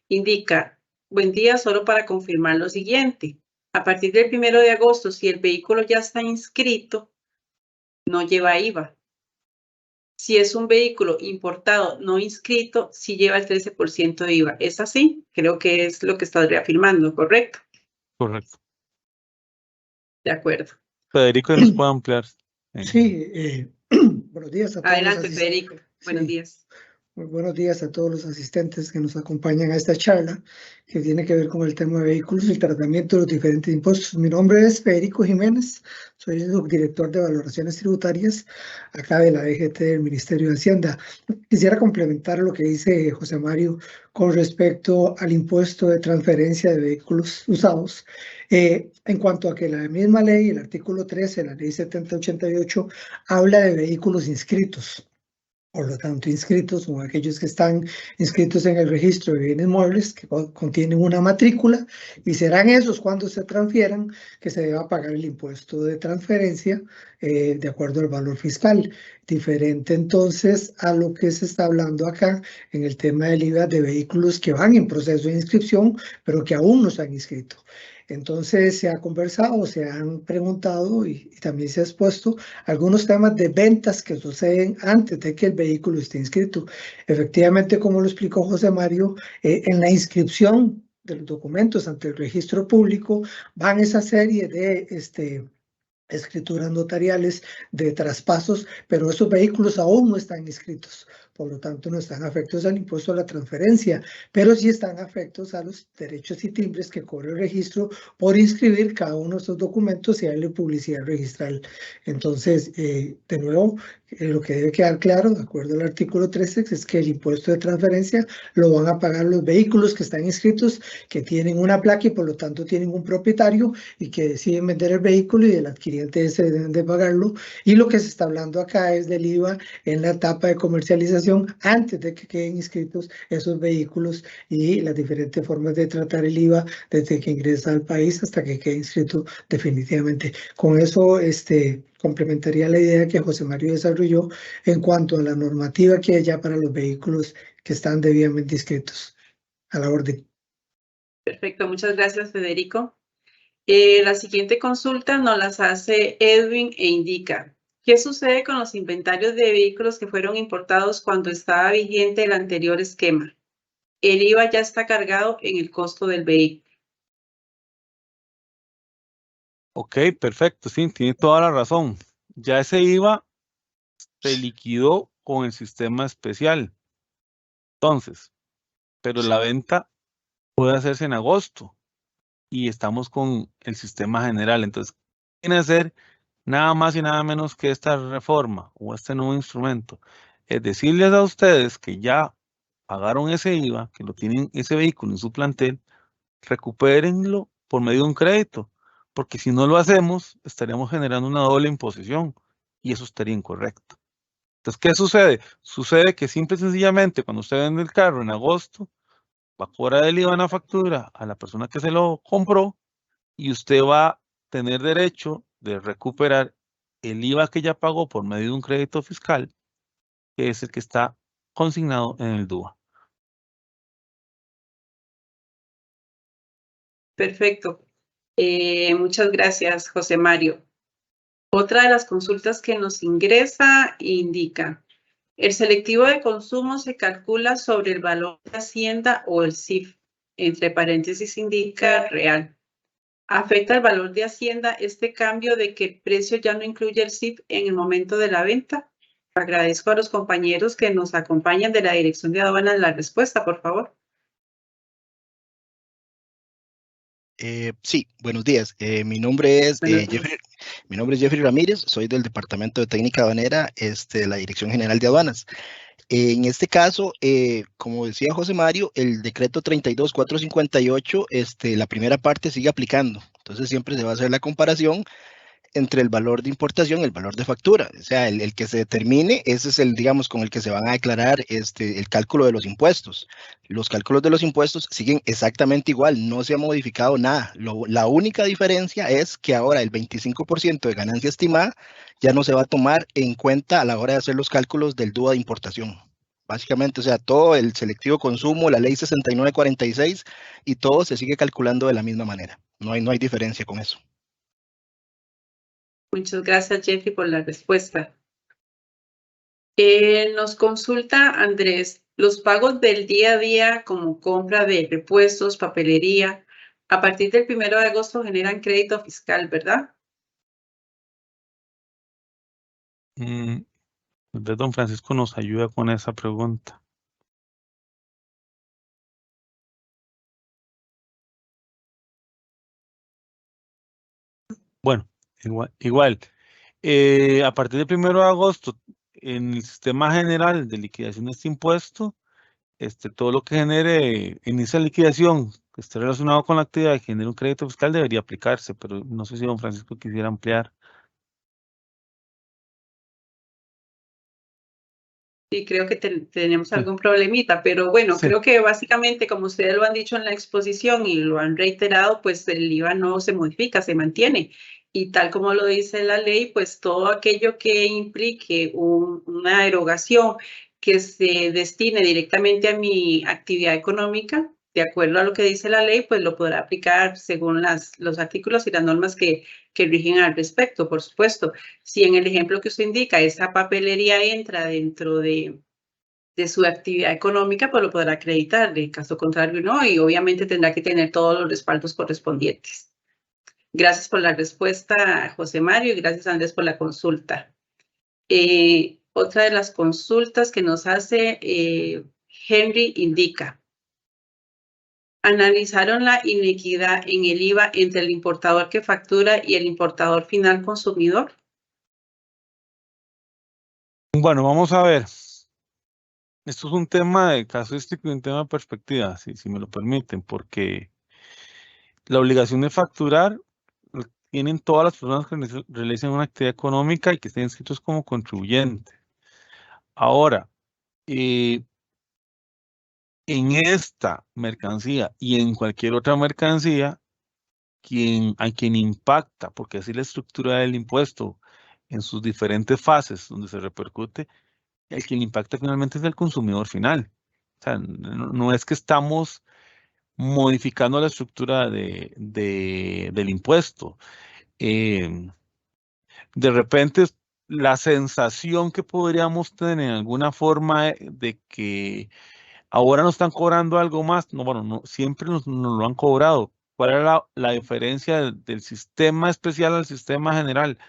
Indica, buen día, solo para confirmar lo siguiente. A partir del 1 de agosto, si el vehículo ya está inscrito, no lleva IVA. Si es un vehículo importado no inscrito, sí lleva el 13% de IVA. ¿Es así? Creo que es lo que estás reafirmando, ¿correcto? Correcto. De acuerdo. Federico nos puede ampliar. Sí, buenos días a todos. Adelante, Federico. Buenos días. Muy buenos días a todos los asistentes que nos acompañan a esta charla que tiene que ver con el tema de vehículos y el tratamiento de los diferentes impuestos. Mi nombre es Federico Jiménez, soy el subdirector de valoraciones tributarias acá de la DGT del Ministerio de Hacienda. Quisiera complementar lo que dice José Mario con respecto al impuesto de transferencia de vehículos usados. En cuanto a que la misma ley, el artículo 13, la ley 7088, habla de vehículos inscritos. Por lo tanto, inscritos son aquellos que están inscritos en el registro de bienes muebles que contienen una matrícula y serán esos cuando se transfieran que se deba pagar el impuesto de transferencia de acuerdo al valor fiscal. Diferente entonces a lo que se está hablando acá en el tema del IVA de vehículos que van en proceso de inscripción pero que aún no se han inscrito. Entonces se ha conversado, se han preguntado y también se ha expuesto algunos temas de ventas que suceden antes de que el vehículo esté inscrito. Efectivamente, como lo explicó José Mario, en la inscripción de los documentos ante el registro público van esa serie de escrituras notariales de traspasos, pero esos vehículos aún no están inscritos. Por lo tanto, no están afectos al impuesto a la transferencia, pero sí están afectos a los derechos y timbres que cobra el registro por inscribir cada uno de estos documentos y darle publicidad registral. Entonces, de nuevo, lo que debe quedar claro, de acuerdo al artículo 13, es que el impuesto de transferencia lo van a pagar los vehículos que están inscritos, que tienen una placa y por lo tanto tienen un propietario y que deciden vender el vehículo y el adquiriente ese deben de pagarlo. Y lo que se está hablando acá es del IVA en la etapa de comercialización antes de que queden inscritos esos vehículos y las diferentes formas de tratar el IVA desde que ingresa al país hasta que quede inscrito definitivamente. Con eso, complementaría la idea que José Mario desarrolló en cuanto a la normativa que hay ya para los vehículos que están debidamente inscritos. A la orden. Perfecto, muchas gracias, Federico. La siguiente consulta nos las hace Edwin e indica, ¿qué sucede con los inventarios de vehículos que fueron importados cuando estaba vigente el anterior esquema? El IVA ya está cargado en el costo del vehículo. Ok, perfecto, sí, tiene toda la razón. Ya ese IVA se liquidó con el sistema especial. Entonces, pero la venta puede hacerse en agosto y estamos con el sistema general. Entonces, tiene que hacer nada más y nada menos que esta reforma o este nuevo instrumento. Es decirles a ustedes que ya pagaron ese IVA, que lo tienen ese vehículo en su plantel, recupérenlo por medio de un crédito, porque si no lo hacemos, estaríamos generando una doble imposición y eso estaría incorrecto. Entonces, ¿qué sucede? Sucede que simple y sencillamente cuando usted vende el carro en agosto, va a cobrar el IVA en la factura a la persona que se lo compró y usted va a tener derecho de recuperar el IVA que ya pagó por medio de un crédito fiscal, que es el que está consignado en el DUA. Perfecto. Muchas gracias, José Mario. Otra de las consultas que nos ingresa indica, el selectivo de consumo se calcula sobre el valor de Hacienda o el CIF, entre paréntesis indica real. ¿Afecta el valor de Hacienda este cambio de que el precio ya no incluye el CIF en el momento de la venta? Agradezco a los compañeros que nos acompañan de la Dirección de Aduanas la respuesta, por favor. Sí, buenos días. Mi nombre es Jeffrey Ramírez, soy del Departamento de Técnica Aduanera de la Dirección General de Aduanas. En este caso, como decía José Mario, el decreto 32458, la primera parte sigue aplicando. Entonces siempre se va a hacer la comparación entre el valor de importación y el valor de factura. O sea, el que se determine, ese es el, digamos, con el que se van a declarar el cálculo de los impuestos. Los cálculos de los impuestos siguen exactamente igual, no se ha modificado nada. La única diferencia es que ahora el 25% de ganancia estimada ya no se va a tomar en cuenta a la hora de hacer los cálculos del DUA de importación. Básicamente, o sea, todo el selectivo consumo, la ley 6946 y todo se sigue calculando de la misma manera. No hay diferencia con eso. Muchas gracias, Jeffrey, por la respuesta. Nos consulta Andrés, los pagos del día a día como compra de repuestos, papelería, a partir del 1 de agosto generan crédito fiscal, ¿verdad? Don Francisco nos ayuda con esa pregunta. Bueno, igual. A partir del 1 de agosto, en el sistema general de liquidación de este impuesto, todo lo que genere en esa liquidación que esté relacionado con la actividad y genere un crédito fiscal debería aplicarse, pero no sé si don Francisco quisiera ampliar. Sí, creo que tenemos algún problemita, pero bueno, Sí. creo que básicamente, como ustedes lo han dicho en la exposición y lo han reiterado, pues el IVA no se modifica, se mantiene. Y tal como lo dice la ley, pues todo aquello que implique una erogación que se destine directamente a mi actividad económica, de acuerdo a lo que dice la ley, pues lo podrá aplicar según los artículos y las normas que rigen al respecto, por supuesto. Si en el ejemplo que usted indica, esa papelería entra dentro de su actividad económica, pues lo podrá acreditar. De caso contrario, no, y obviamente tendrá que tener todos los respaldos correspondientes. Gracias por la respuesta, José Mario, y gracias, Andrés, por la consulta. Otra de las consultas que nos hace Henry indica, ¿analizaron la inequidad en el IVA entre el importador que factura y el importador final consumidor? Bueno, vamos a ver. Esto es un tema de casuístico y un tema de perspectiva, si me lo permiten, porque la obligación de facturar tienen todas las personas que realicen una actividad económica y que estén inscritos como contribuyentes. Ahora, en esta mercancía y en cualquier otra mercancía, a quien impacta, porque así la estructura del impuesto en sus diferentes fases donde se repercute, el quien impacta finalmente es el consumidor final. O sea, no es que estamos modificando la estructura del impuesto. De repente, la sensación que podríamos tener en alguna forma de que ahora nos están cobrando algo más, no, bueno, no, siempre nos lo han cobrado. ¿Cuál era la diferencia del sistema especial al sistema general?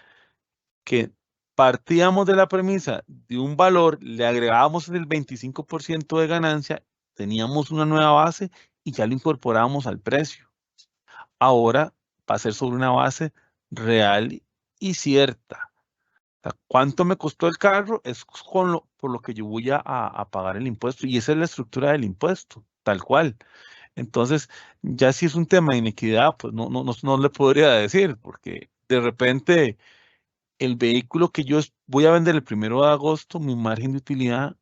Que partíamos de la premisa de un valor, le agregábamos el 25% de ganancia, teníamos una nueva base y ya lo incorporábamos al precio. Ahora va a ser sobre una base real y cierta. O sea, ¿cuánto me costó el carro? Es por lo que yo voy a pagar el impuesto. Y esa es la estructura del impuesto, tal cual. Entonces, ya si es un tema de inequidad, pues no le podría decir, porque de repente el vehículo que yo voy a vender el 1 de agosto, mi margen de utilidad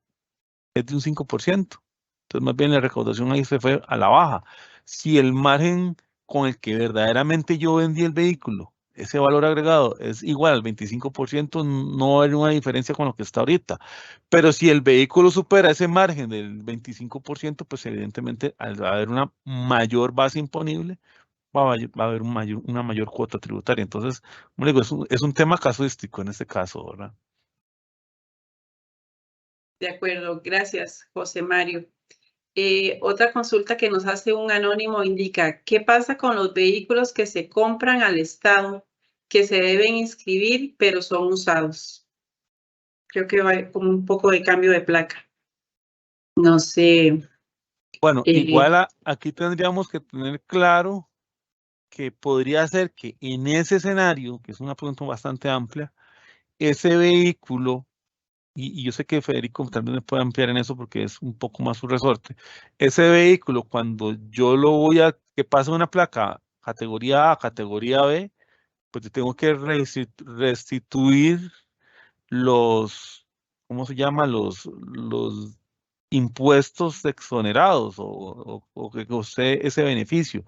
es de un 5%. Entonces, más bien la recaudación ahí se fue a la baja. Si el margen con el que verdaderamente yo vendí el vehículo, ese valor agregado es igual al 25%, no hay una diferencia con lo que está ahorita. Pero si el vehículo supera ese margen del 25%, pues evidentemente al haber una mayor base imponible, va a haber una mayor cuota tributaria. Entonces, como digo, es un tema casuístico en este caso, ¿verdad? De acuerdo, gracias, José Mario. Otra consulta que nos hace un anónimo indica, ¿qué pasa con los vehículos que se compran al Estado, que se deben inscribir, pero son usados? Creo que va como un poco de cambio de placa. No sé. Bueno, igual aquí tendríamos que tener claro que podría ser que en ese escenario, que es una pregunta bastante amplia, ese vehículo, y yo sé que Federico también me puede ampliar en eso porque es un poco más su resorte, ese vehículo cuando yo lo voy a, que pase una placa categoría A, categoría B, pues yo tengo que restituir los, ¿cómo se llama? Los impuestos exonerados o que costé ese beneficio.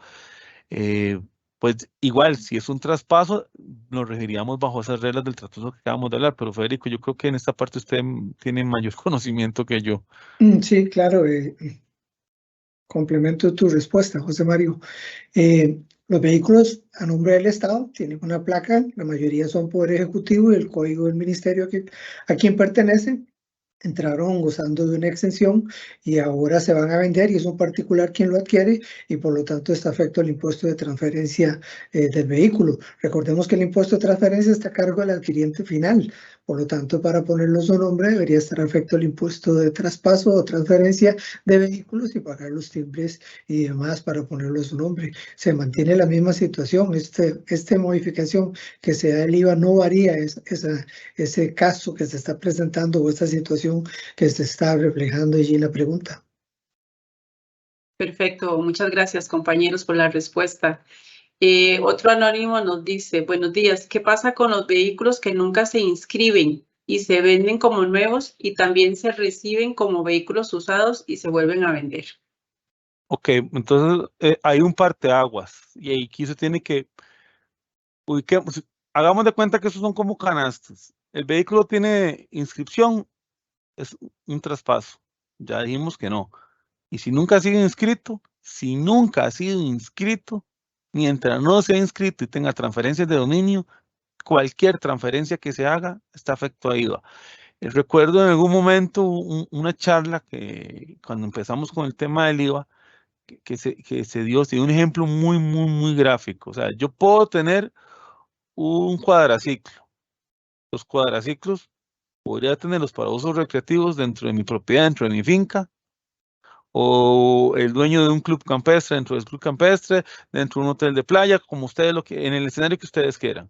Pues igual, si es un traspaso, nos regiríamos bajo esas reglas del traspaso que acabamos de hablar, pero Federico, yo creo que en esta parte usted tiene mayor conocimiento que yo. Sí, claro, complemento tu respuesta, José Mario. Los vehículos a nombre del Estado tienen una placa, la mayoría son Poder Ejecutivo y el código del ministerio a quien pertenecen. Entraron gozando de una exención y ahora se van a vender y es un particular quien lo adquiere y por lo tanto está afecto al impuesto de transferencia del vehículo. Recordemos que el impuesto de transferencia está a cargo del adquiriente final, por lo tanto para ponerlo su nombre debería estar afecto al impuesto de traspaso o transferencia de vehículos y pagar los timbres y demás para ponerlo su nombre. Se mantiene la misma situación, esta modificación que se da el IVA no varía ese caso que se está presentando o esta situación que se está reflejando allí en la pregunta. Perfecto, muchas gracias compañeros por la respuesta. Otro anónimo nos dice, buenos días, ¿qué pasa con los vehículos que nunca se inscriben y se venden como nuevos y también se reciben como vehículos usados y se vuelven a vender? Ok, entonces hay un parteaguas y aquí se tiene que hagamos de cuenta que esos son como canastas. El vehículo tiene inscripción, es un traspaso. Ya dijimos que no. Y si nunca ha sido inscrito, mientras no sea inscrito y tenga transferencias de dominio, cualquier transferencia que se haga está afecto a IVA. Recuerdo en algún momento una charla que cuando empezamos con el tema del IVA, que se dio un ejemplo muy gráfico. O sea, yo puedo tener un cuadraciclo. Los cuadraciclos podría tenerlos para usos recreativos dentro de mi propiedad, dentro de mi finca, o el dueño de un club campestre dentro del club campestre, dentro de un hotel de playa, como ustedes en el escenario que ustedes quieran.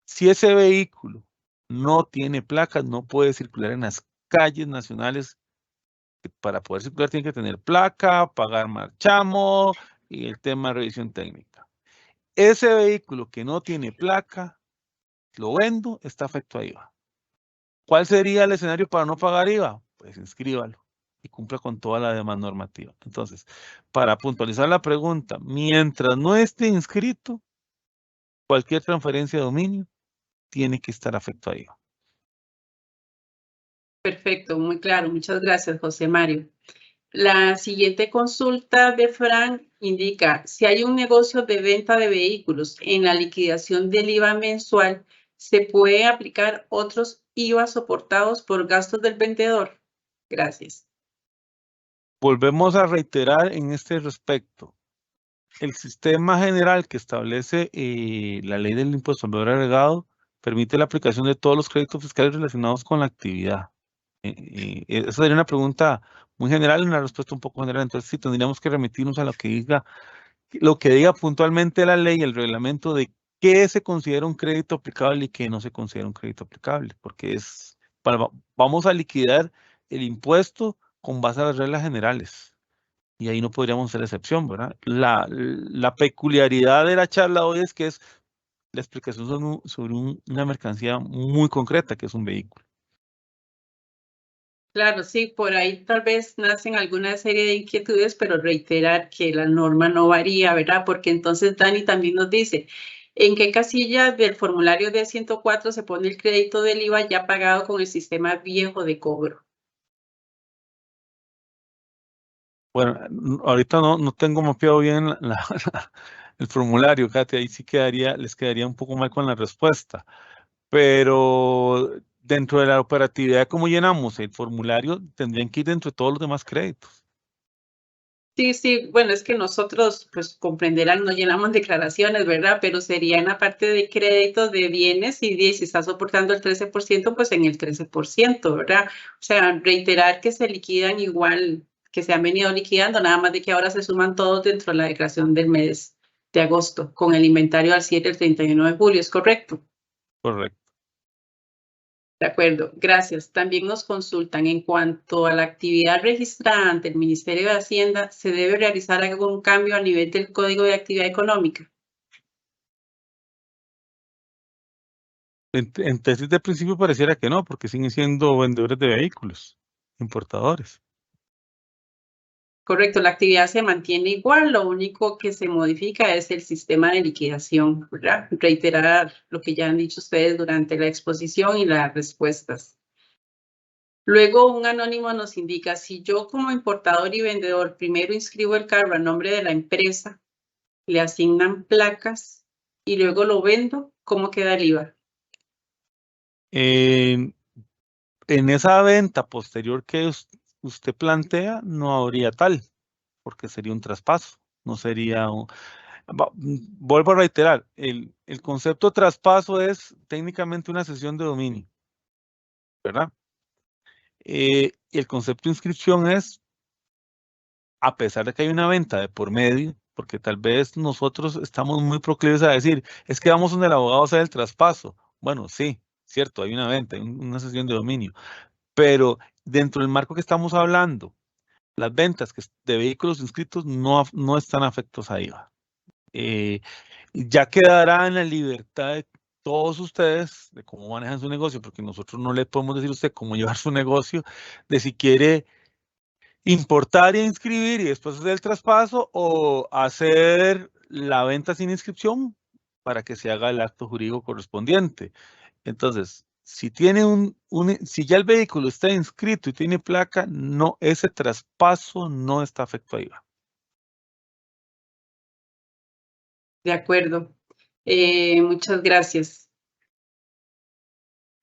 Si ese vehículo no tiene placas, no puede circular en las calles nacionales. Para poder circular tiene que tener placa, pagar marchamo y el tema de revisión técnica. Ese vehículo que no tiene placa, lo vendo, está afecto a IVA. ¿Cuál sería el escenario para no pagar IVA? Pues inscríbalo y cumpla con toda la demás normativa. Entonces, para puntualizar la pregunta, mientras no esté inscrito, cualquier transferencia de dominio tiene que estar afecto a IVA. Perfecto, muy claro. Muchas gracias, José Mario. La siguiente consulta de Fran indica, si hay un negocio de venta de vehículos en la liquidación del IVA mensual, ¿se puede aplicar otros IVA soportados por gastos del vendedor? Gracias. Volvemos a reiterar en este respecto. El sistema general que establece la ley del impuesto al valor agregado permite la aplicación de todos los créditos fiscales relacionados con la actividad. Esa sería una pregunta muy general y una respuesta un poco general. Entonces, sí, tendríamos que remitirnos a lo que diga puntualmente la ley, el reglamento de qué se considera un crédito aplicable y qué no se considera un crédito aplicable, porque vamos a liquidar el impuesto con base a las reglas generales. Y ahí no podríamos hacer excepción, ¿verdad? La peculiaridad de la charla hoy es que es la explicación sobre una mercancía muy concreta, que es un vehículo. Claro, sí, por ahí tal vez nacen alguna serie de inquietudes, pero reiterar que la norma no varía, ¿verdad? Porque entonces Dani también nos dice, ¿en qué casilla del formulario de 104 se pone el crédito del IVA ya pagado con el sistema viejo de cobro? Bueno, ahorita no tengo mapeado bien el formulario, Katy, ahí sí les quedaría un poco mal con la respuesta. Pero dentro de la operatividad, ¿cómo llenamos el formulario? Tendrían que ir dentro de todos los demás créditos. Sí, bueno, es que nosotros, pues comprenderán, no llenamos declaraciones, ¿verdad? Pero sería en la parte de créditos de bienes y si está soportando el 13%, pues en el 13%, ¿verdad? O sea, reiterar que se liquidan igual que se han venido liquidando, nada más de que ahora se suman todos dentro de la declaración del mes de agosto, con el inventario al 7 el 31 de julio, ¿es correcto? Correcto. De acuerdo, gracias. También nos consultan en cuanto a la actividad registrada ante el Ministerio de Hacienda, ¿se debe realizar algún cambio a nivel del Código de Actividad Económica? En tesis de principio pareciera que no, porque siguen siendo vendedores de vehículos, importadores. Correcto, la actividad se mantiene igual, lo único que se modifica es el sistema de liquidación, ¿verdad? Reiterar lo que ya han dicho ustedes durante la exposición y las respuestas. Luego un anónimo nos indica, si yo como importador y vendedor primero inscribo el carro a nombre de la empresa, le asignan placas y luego lo vendo, ¿cómo queda el IVA? En esa venta posterior que usted plantea, no habría tal, porque sería un traspaso, no sería un... Vuelvo a reiterar, el concepto traspaso es técnicamente una cesión de dominio, ¿verdad? El concepto de inscripción es, a pesar de que hay una venta de por medio, porque tal vez nosotros estamos muy proclives a decir, es que vamos donde el abogado a hacer el traspaso. Bueno, sí, cierto, hay una venta, hay una cesión de dominio, pero dentro del marco que estamos hablando, las ventas de vehículos inscritos no están afectos a IVA. Ya quedará en la libertad de todos ustedes de cómo manejan su negocio, porque nosotros no le podemos decir a usted cómo llevar su negocio, de si quiere importar y inscribir y después hacer el traspaso o hacer la venta sin inscripción para que se haga el acto jurídico correspondiente. Entonces, si tiene si ya el vehículo está inscrito y tiene placa, no, ese traspaso no está afecto a IVA. De acuerdo. Muchas gracias.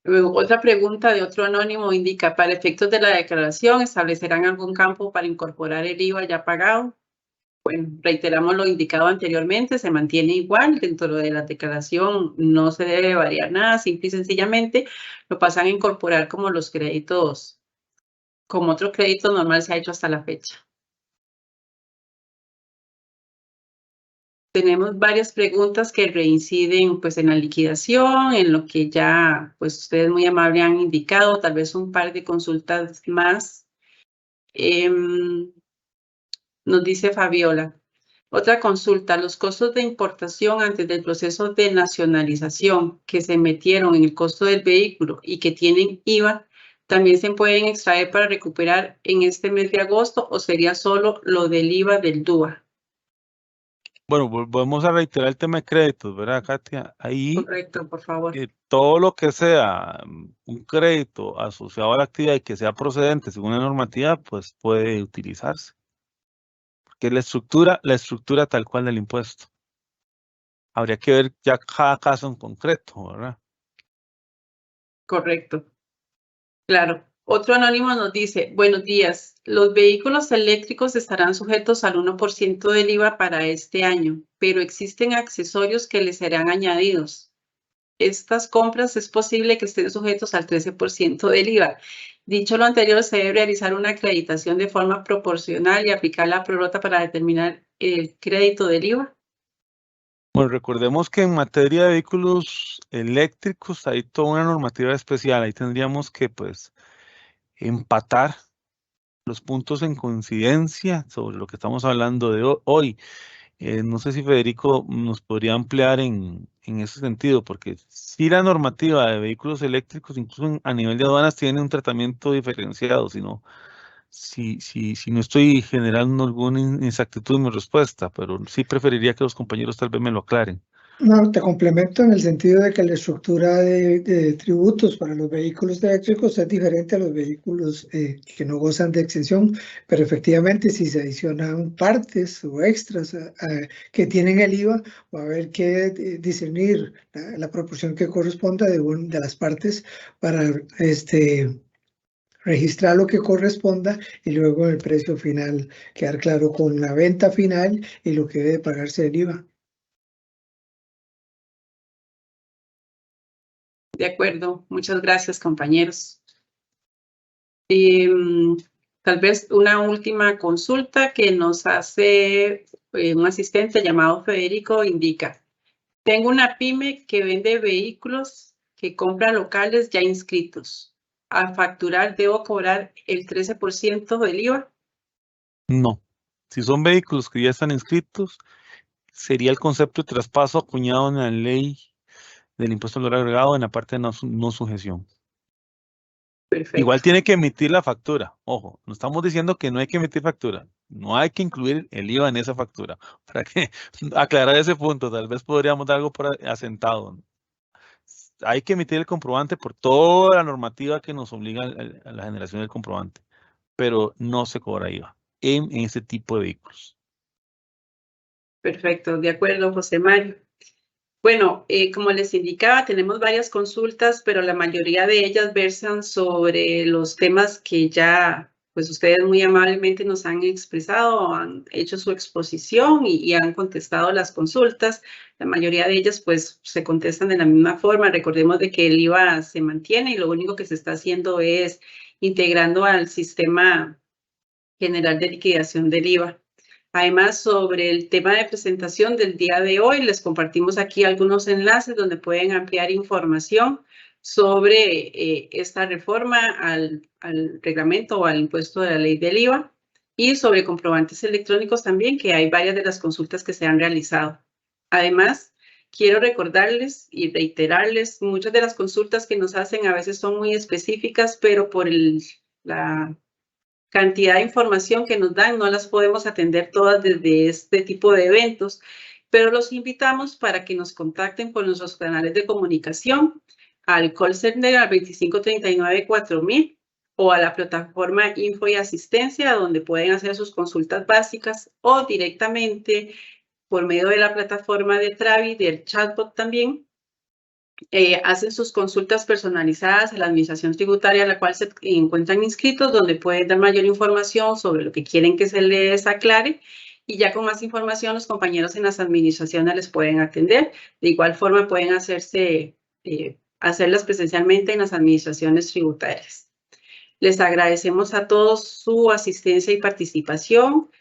Luego, otra pregunta de otro anónimo indica, para efectos de la declaración, ¿establecerán algún campo para incorporar el IVA ya pagado? Bueno, reiteramos lo indicado anteriormente, se mantiene igual, dentro de la declaración no se debe variar nada, simple y sencillamente lo pasan a incorporar como los créditos, como otro crédito normal se ha hecho hasta la fecha. Tenemos varias preguntas que reinciden pues en la liquidación, en lo que ya pues ustedes muy amables han indicado, tal vez un par de consultas más. Nos dice Fabiola, otra consulta, los costos de importación antes del proceso de nacionalización que se metieron en el costo del vehículo y que tienen IVA, ¿también se pueden extraer para recuperar en este mes de agosto o sería solo lo del IVA del DUA? Bueno, volvemos a reiterar el tema de créditos, ¿verdad, Katia? Ahí Correcto, por favor. todo lo que sea un crédito asociado a la actividad y que sea procedente según la normativa, pues puede utilizarse. Porque la estructura tal cual del impuesto. Habría que ver ya cada caso en concreto, ¿verdad? Correcto. Claro. Otro anónimo nos dice, buenos días, los vehículos eléctricos estarán sujetos al 1% del IVA para este año, pero existen accesorios que les serán añadidos. Estas compras es posible que estén sujetos al 13% del IVA. Dicho lo anterior, se debe realizar una acreditación de forma proporcional y aplicar la prorrota para determinar el crédito del IVA. Bueno, recordemos que en materia de vehículos eléctricos hay toda una normativa especial. Ahí tendríamos que, pues, empatar los puntos en coincidencia sobre lo que estamos hablando de hoy. No sé si Federico nos podría ampliar en ese sentido, porque si la normativa de vehículos eléctricos, incluso a nivel de aduanas, tiene un tratamiento diferenciado, si no estoy generando alguna inexactitud en mi respuesta, pero sí preferiría que los compañeros tal vez me lo aclaren. No, te complemento en el sentido de que la estructura de tributos para los vehículos eléctricos es diferente a los vehículos que no gozan de exención, pero efectivamente si se adicionan partes o extras que tienen el IVA, va a haber que discernir la proporción que corresponda de las partes para registrar lo que corresponda y luego el precio final quedar claro con la venta final y lo que debe pagarse el IVA. De acuerdo, muchas gracias, compañeros. Tal vez una última consulta que nos hace un asistente llamado Federico indica, tengo una pyme que vende vehículos que compra locales ya inscritos. Al facturar, ¿debo cobrar el 13% del IVA? No. Si son vehículos que ya están inscritos, sería el concepto de traspaso acuñado en la ley del impuesto al valor agregado en la parte de no sujeción. Perfecto. Igual tiene que emitir la factura. Ojo, no estamos diciendo que no hay que emitir factura. No hay que incluir el IVA en esa factura. Para que aclarar ese punto, tal vez podríamos dar algo por asentado. Hay que emitir el comprobante por toda la normativa que nos obliga a la generación del comprobante, pero no se cobra IVA en este tipo de vehículos. Perfecto, de acuerdo, José Mario. Bueno, como les indicaba, tenemos varias consultas, pero la mayoría de ellas versan sobre los temas que ya, pues ustedes muy amablemente nos han expresado, han hecho su exposición y han contestado las consultas. La mayoría de ellas, pues, se contestan de la misma forma. Recordemos de que el IVA se mantiene y lo único que se está haciendo es integrando al sistema general de liquidación del IVA. Además, sobre el tema de presentación del día de hoy, les compartimos aquí algunos enlaces donde pueden ampliar información sobre esta reforma al reglamento o al impuesto de la ley del IVA y sobre comprobantes electrónicos también, que hay varias de las consultas que se han realizado. Además, quiero recordarles y reiterarles, muchas de las consultas que nos hacen a veces son muy específicas, pero por la cantidad de información que nos dan, no las podemos atender todas desde este tipo de eventos, pero los invitamos para que nos contacten por nuestros canales de comunicación, al call center al 2539-4000 o a la plataforma Info y Asistencia, donde pueden hacer sus consultas básicas o directamente por medio de la plataforma de Travi, del chatbot también, hacen sus consultas personalizadas a la administración tributaria a la cual se encuentran inscritos, donde pueden dar mayor información sobre lo que quieren que se les aclare y ya con más información los compañeros en las administraciones les pueden atender. De igual forma pueden hacerlas presencialmente en las administraciones tributarias. Les agradecemos a todos su asistencia y participación.